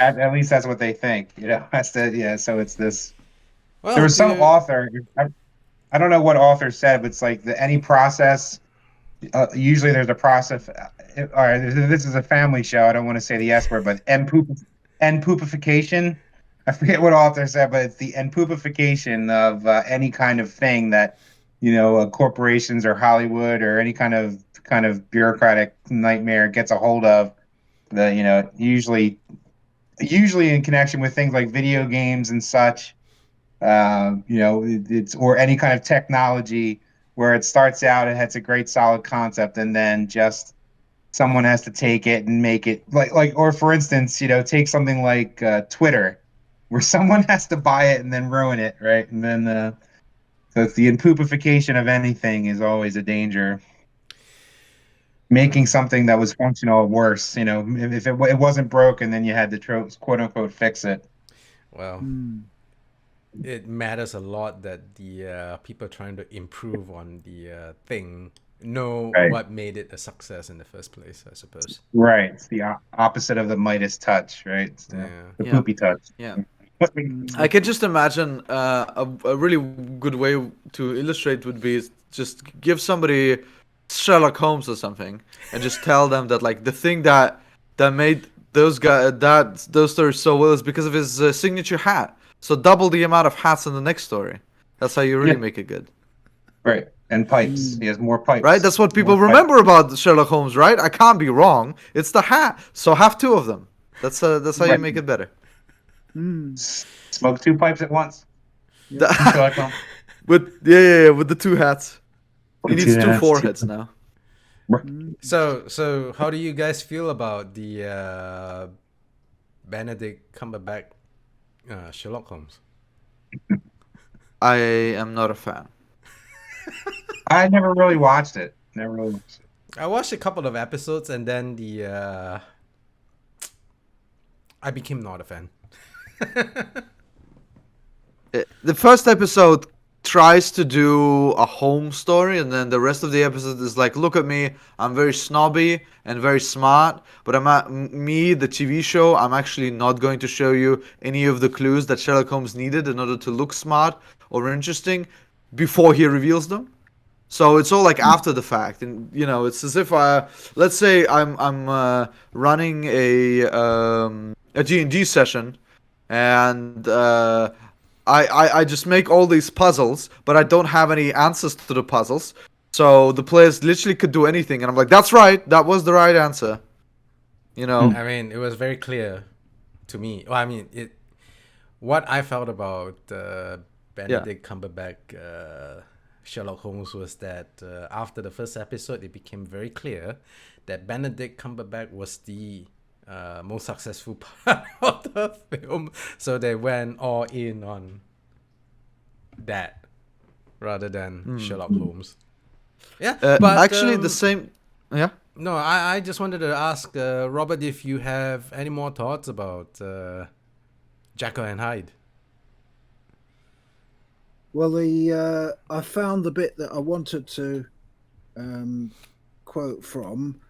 at least that's what they think, That's so it's this. Well, There was some author, I don't know what author said, but it's like any process, usually there's a process. All right, this is a family show. I don't want to say the S word, but poopification. I forget what author said, but it's the poopification of any kind of thing that corporations or Hollywood or any kind of bureaucratic nightmare gets a hold of. Usually in connection with things like video games and such. It's or any kind of technology where it starts out, it has a great solid concept, and then just someone has to take it and make it or for instance, take something like Twitter, where someone has to buy it and then ruin it, right? And then so it's the impoopification of anything is always a danger. Making something that was functional worse, if it wasn't broken, then you had to quote unquote fix it. Well, it matters a lot that the people trying to improve on the thing know what made it a success in the first place, I suppose. Right. It's the opposite of the Midas touch, right? It's the poopy touch. Yeah. I can just imagine a really good way to illustrate would be just give somebody Sherlock Holmes or something and just tell them that like the thing that made those stories so well is because of his signature hat. So double the amount of hats in the next story. That's how you really make it good. Right. And pipes. He has more pipes. Right? That's what people remember about Sherlock Holmes, right? I can't be wrong. It's the hat. So have two of them. That's how you make it better. Smoke two pipes at once. with the two hats. He needs two foreheads now. So how do you guys feel about the Benedict Cumberbatch Sherlock Holmes? I am not a fan. I never really watched it. I watched a couple of episodes and then I became not a fan. The first episode tries to do a home story, and then the rest of the episode is like, look at me, I'm very snobby and very smart, but the TV show, I'm actually not going to show you any of the clues that Sherlock Holmes needed in order to look smart or interesting before he reveals them. So it's all like after the fact, and it's as if let's say I'm running a D&D session, and I just make all these puzzles, but I don't have any answers to the puzzles. So the players literally could do anything, and I'm like, that's right, that was the right answer. I mean, it was very clear to me. Well, I mean, what I felt about Benedict Cumberbatch Sherlock Holmes was that after the first episode, it became very clear that Benedict Cumberbatch was the most successful part of the film, so they went all in on that rather than Sherlock Holmes. Yeah, but actually the same. Yeah. No, I just wanted to ask Robert if you have any more thoughts about Jekyll and Hyde. Well, I found the bit that I wanted to quote from,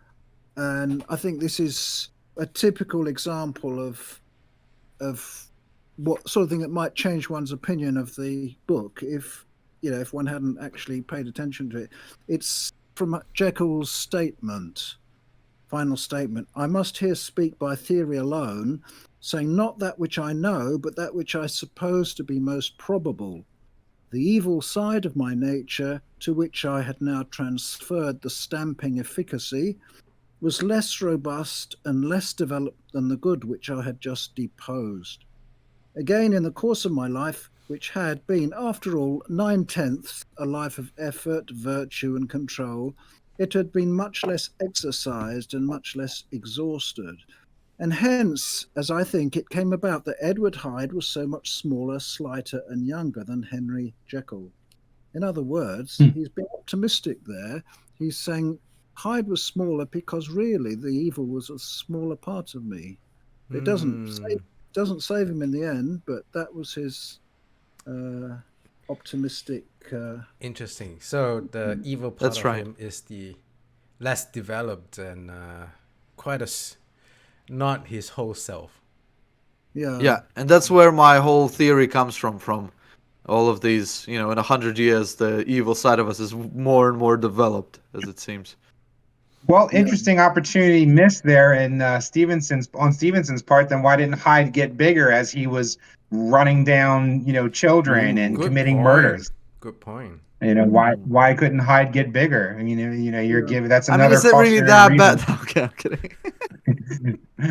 and I think this is a typical example of what sort of thing that might change one's opinion of the book if one hadn't actually paid attention to it. It's from Jekyll's final statement. I must here speak by theory alone, saying not that which I know, but that which I suppose to be most probable. The evil side of my nature, to which I had now transferred the stamping efficacy, was less robust and less developed than the good which I had just deposed. Again, in the course of my life, which had been, after all, 9/10 a life of effort, virtue, and control, it had been much less exercised and much less exhausted. And hence, as I think, it came about that Edward Hyde was so much smaller, slighter, and younger than Henry Jekyll. In other words, he's been optimistic there. He's saying Hyde was smaller because really the evil was a smaller part of me. It doesn't save him in the end, but that was his optimistic. Interesting. So the evil part That's of right. him is the less developed and quite not his whole self. Yeah, and that's where my whole theory comes from all of these, in 100 years, the evil side of us is more and more developed, as it seems. Well, interesting opportunity missed there in Stevenson's part. Then why didn't Hyde get bigger as he was running down, children and Good committing point. murders? Good point. Why couldn't Hyde get bigger? I mean, you're giving that's another. is it really that reason. bad? Okay, I'm kidding.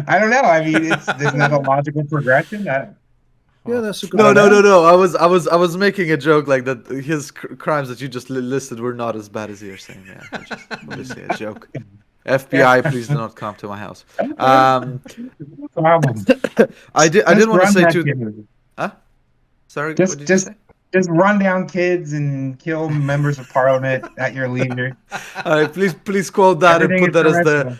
I don't know. I mean, isn't that a logical progression? Yeah, that's a good. No. I was making a joke like that. His crimes that you just listed were not as bad as you're saying. Yeah, it's just obviously a joke. FBI, please do not come to my house. Problem. I didn't want to say too. Huh? Sorry. What did you say? Just run down kids and kill members of parliament at your leisure. All right, please quote that and put that as the.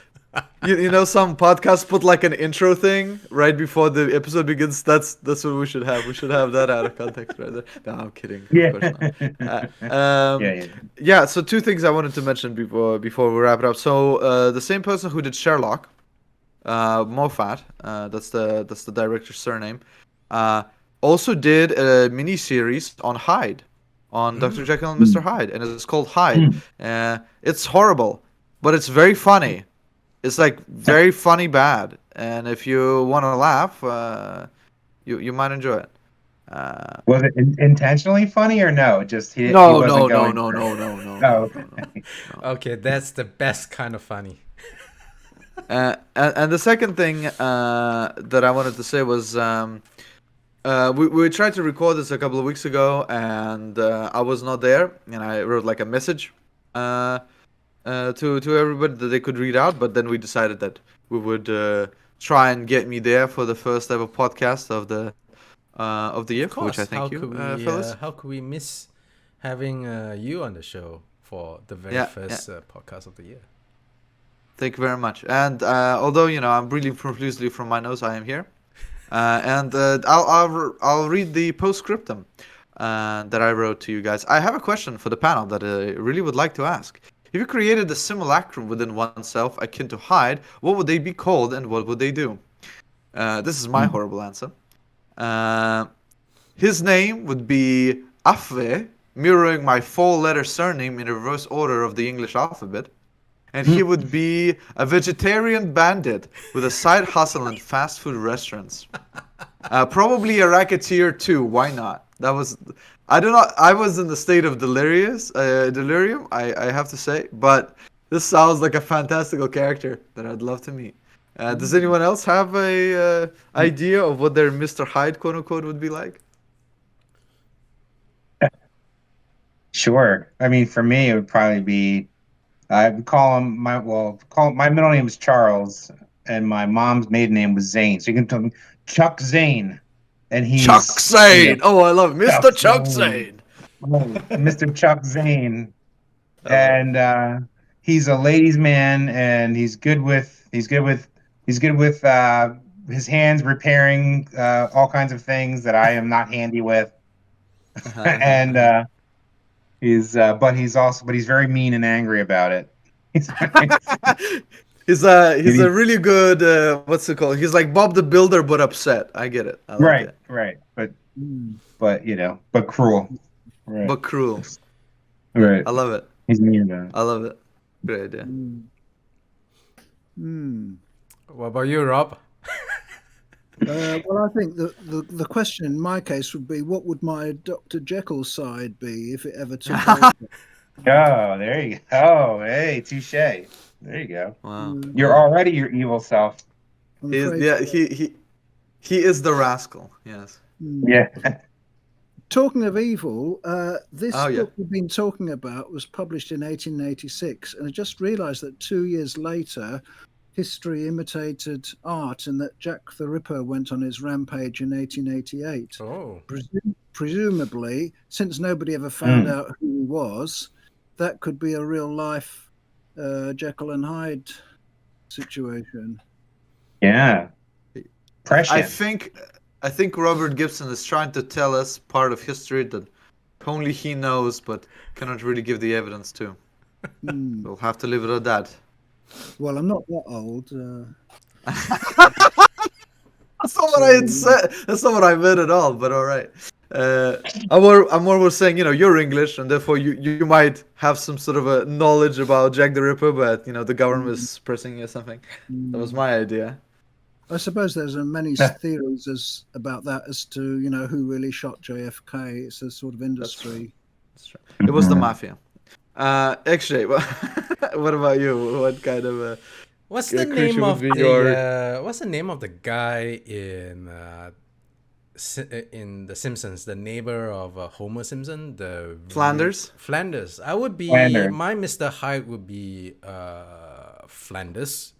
Some podcasts put like an intro thing right before the episode begins. That's what we should have. We should have that out of context right there. No, I'm kidding. Yeah. Of course not. Yeah. So two things I wanted to mention before we wrap it up. So the same person who did Sherlock, Moffat, that's the director's surname, also did a mini series on Hyde, on Dr. Jekyll and Mr. Hyde, and it's called Hyde. It's horrible, but it's very funny. It's like very funny bad, and if you want to laugh, you might enjoy it. Was it intentionally funny or no? Just he No. Oh, okay. Okay, that's the best kind of funny. And the second thing that I wanted to say was we tried to record this a couple of weeks ago, and I was not there, and I wrote like a message to everybody that they could read out, but then we decided that we would try and get me there for the first ever podcast of the year, for which I thank you, fellas. How could we miss having you on the show for the very first podcast of the year? Thank you very much. And although I'm breathing profusely from my nose, I am here, and I'll read the postscriptum that I wrote to you guys. I have a question for the panel that I really would like to ask. If you created a simulacrum within oneself akin to Hyde, what would they be called and what would they do? This is my horrible answer. His name would be Afve, mirroring my 4-letter surname in reverse order of the English alphabet. And he would be a vegetarian bandit with a side hustle in fast food restaurants. Probably a racketeer too. Why not? I don't know. I was in the state of delirium, I have to say, but this sounds like a fantastical character that I'd love to meet. Does anyone else have a idea of what their Mr. Hyde, quote unquote, would be like? Sure. I mean, for me, it would probably be I would call him my middle name is Charles, and my mom's maiden name was Zane. So you can tell him Chuck Zane. And he's Chuck Zane. Oh, I love it. Mr. Chuck Zane. Mr. Chuck Zane. And he's a ladies' man, and he's good with his hands repairing all kinds of things that I am not handy with. And he's very mean and angry about it. He's a really good what's it called? He's like Bob the Builder but upset. I get it. I like it. Right. But cruel. Right. But cruel. Right. I love it. He's mean about it. I love it. Great idea. What about you, Rob? Well, I think the question in my case would be, what would my Dr. Jekyll side be if it ever took over? Oh, there you go. Hey, touche. There you go. Wow. You're already your evil self. He is the rascal. Yes. Yeah. Talking of evil, this Oh, yeah. book we've been talking about was published in 1886, and I just realised that 2 years later, history imitated art, and that Jack the Ripper went on his rampage in 1888. Oh, Presumably, since nobody ever found out who he was, that could be a real life Jekyll and Hyde situation. Yeah. Prescient. I think Robert Gibson is trying to tell us part of history that only he knows, but cannot really give the evidence to. We'll have to leave it at that. Well, I'm not that old. That's not what I had said. That's not what I meant at all. But all right. I'm more saying, you're English, and therefore you might have some sort of a knowledge about Jack the Ripper, but the government is suppressing you or something. That was my idea. I suppose there's many theories about that as to who really shot JFK. It's a sort of industry. That's true. It was the mafia. Actually, what about you? What kind of what's the name of the guy in The Simpsons, the neighbor of Homer Simpson, the Flanders? Flanders. I would be Flanders. my Mr. Hyde would be Flanders,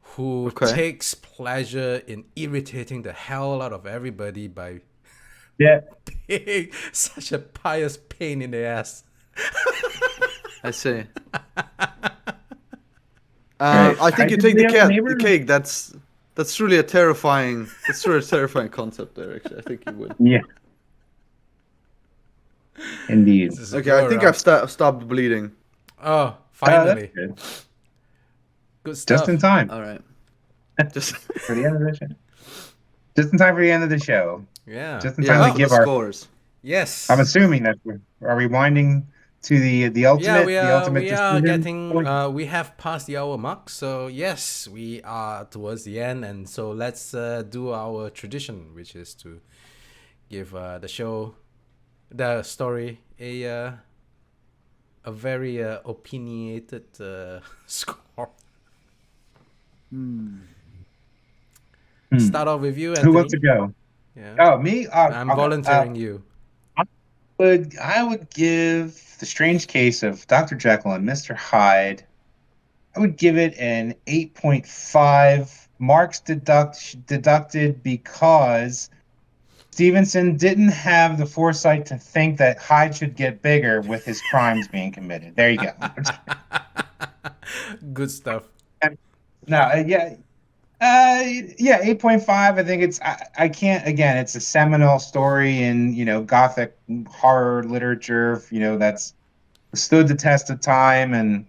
who Okay. takes pleasure in irritating the hell out of everybody by being such a pious pain in the ass. I see. I think you take the cake. That's truly a terrifying. That's truly a terrifying concept there. Actually, I think you would. Yeah. Indeed. This is Okay, I think rough. I've stopped bleeding. Oh, finally, Good. good stuff. Just in time All right. Just for the end of the show. Just in time for the end of the show. Yeah. Just in time yeah, to give the our. scores. Yes. I'm assuming that are we winding to the ultimate? we the are. ultimate We are decision getting. point? We have passed the hour mark, so yes, we are towards the end, and so let's do our tradition, which is to give the story, a very opinionated score. Start off with you, Anthony. Who wants to go? Yeah. Oh, me. I'm volunteering you. I would give The Strange Case of Dr. Jekyll and Mr. Hyde. I would give it an 8.5. Marks deducted because Stevenson didn't have the foresight to think that Hyde should get bigger with his crimes being committed. There you go. Good stuff. No, yeah. 8.5. I think I can't, again, it's a seminal story in, Gothic horror literature, that's stood the test of time. And,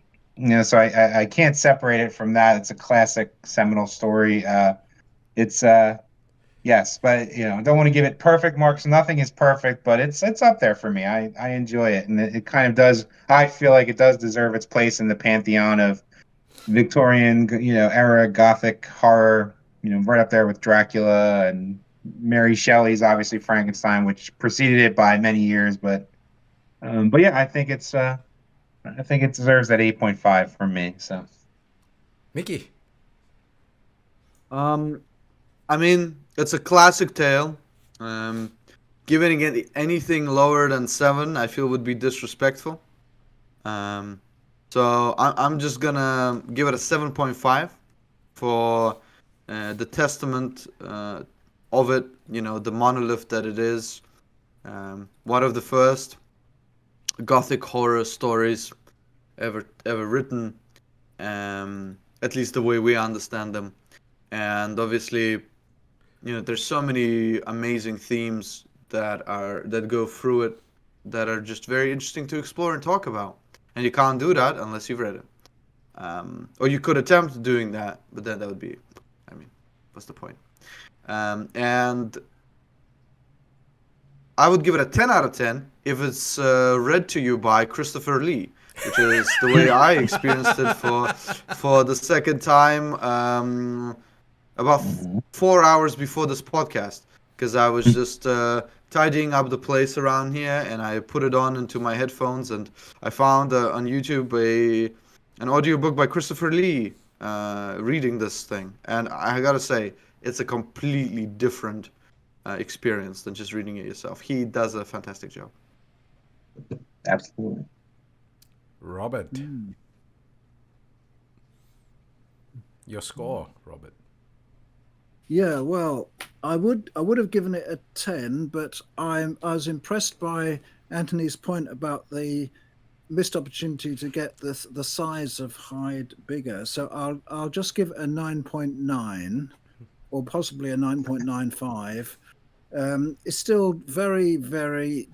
so I can't separate it from that. It's a classic seminal story. It's, yes, but, don't want to give it perfect marks. Nothing is perfect, but it's up there for me. I enjoy it. And it kind of does, I feel like it does deserve its place in the pantheon of Victorian, era Gothic horror, right up there with Dracula and Mary Shelley's obviously Frankenstein, which preceded it by many years. But yeah, I think it deserves that 8.5 from me. So, Mickey. I mean, it's a classic tale. Giving it anything lower than 7, I feel would be disrespectful. So I'm just gonna give it a 7.5 for the testament of it, the monolith that it is. One of the first Gothic horror stories ever written, at least the way we understand them. And obviously, there's so many amazing themes that go through it that are just very interesting to explore and talk about. And you can't do that unless you've read it. Or you could attempt doing that, but then that would be, what's the point? And I would give it a 10 out of 10 if it's read to you by Christopher Lee, which is the way I experienced it for the second time about 4 hours before this podcast, because I was just tidying up the place around here, and I put it on into my headphones, and I found on YouTube an audiobook by Christopher Lee reading this thing, and I gotta say, it's a completely different experience than just reading it yourself. He does a fantastic job. Absolutely. Robert, Mm. your score, Robert. Yeah, well, I would have given it a 10, but I was impressed by Anthony's point about the missed opportunity to get the size of Hyde bigger. So I'll just give it a 9.9 or possibly a 9.95. It's still very, very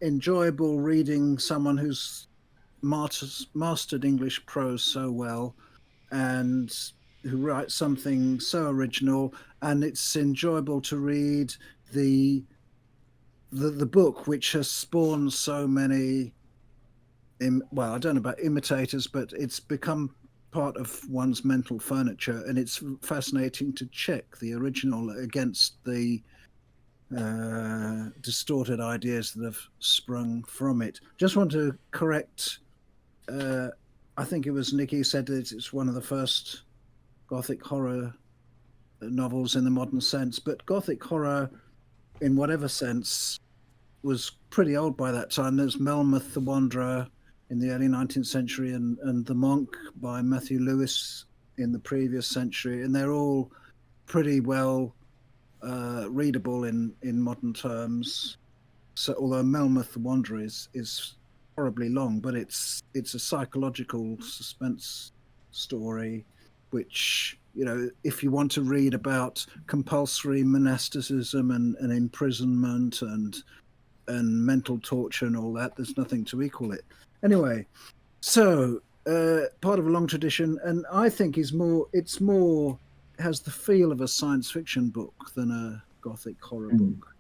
enjoyable reading someone who's mastered English prose so well and who writes something so original, and it's enjoyable to read the book which has spawned so many well, I don't know about imitators, but it's become part of one's mental furniture, and it's fascinating to check the original against the distorted ideas that have sprung from it. Just want to correct, I think it was Nikki said that it's one of the first Gothic horror novels in the modern sense, but Gothic horror, in whatever sense, was pretty old by that time. There's Melmoth the Wanderer in the early 19th century and The Monk by Matthew Lewis in the previous century, and they're all pretty well readable in modern terms. So although Melmoth the Wanderer is horribly long, but it's a psychological suspense story, which, you know, if you want to read about compulsory monasticism and imprisonment and mental torture and all that, there's nothing to equal it. Anyway, so part of a long tradition, and I think it's more has the feel of a science fiction book than a Gothic horror book.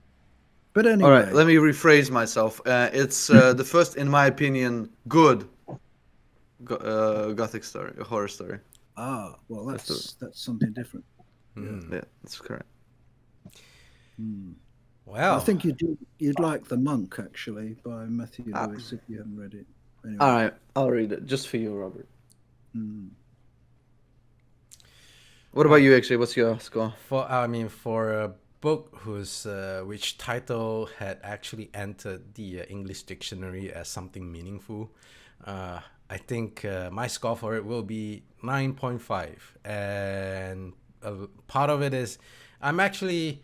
But anyway, All right, let me rephrase myself. It's the first, in my opinion, good Gothic story, a horror story. Ah, well, that's something different. Yeah, that's correct. Well, I think you'd like The Monk, actually, by Matthew Lewis, if you haven't read it. Anyway. All right, I'll read it just for you, Robert. What about you, actually? What's your score? for a book whose which title had actually entered the English dictionary as something meaningful, I think my score for it will be 9.5, and part of it is I'm actually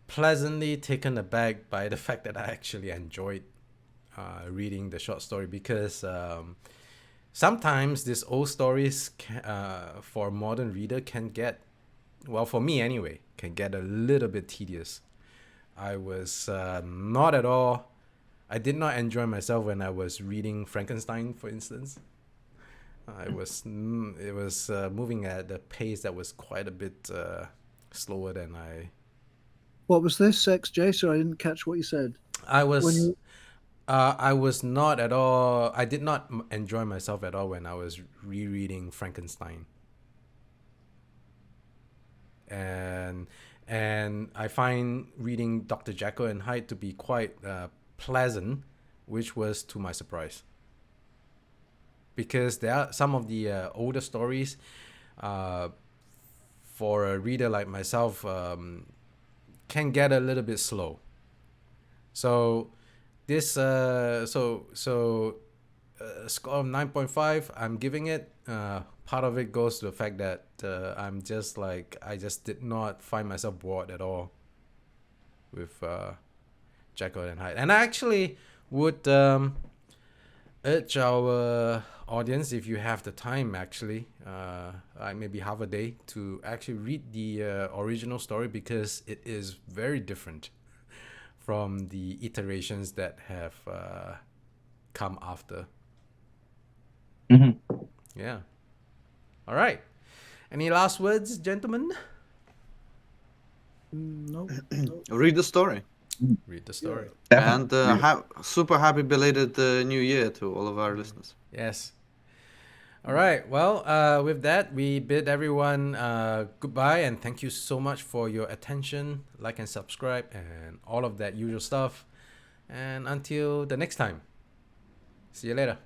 pleasantly taken aback by the fact that I actually enjoyed reading the short story, because sometimes these old stories for a modern reader can get, well, for me anyway, can get a little bit tedious. I was I did not enjoy myself when I was reading Frankenstein, for instance. It was moving at a pace that was quite a bit slower than I. What was this, XJ? So I didn't catch what you said. I was not at all. I did not enjoy myself at all when I was rereading Frankenstein. And I find reading Dr. Jekyll and Hyde to be quite pleasant, which was to my surprise. Because there are some of the older stories, for a reader like myself, can get a little bit slow. So this score of 9.5, I'm giving it. Part of it goes to the fact that I just did not find myself bored at all with Jekyll and Hyde. And I actually would urge our audience, if you have the time, actually, maybe half a day, to actually read the original story, because it is very different from the iterations that have come after. Yeah. All right. Any last words, gentlemen? No. Read the story. Read the story. And super happy belated New Year to all of our listeners. Yes. All right. Well, with that, we bid everyone goodbye, and thank you so much for your attention. Like and subscribe and all of that usual stuff. And until the next time, see you later.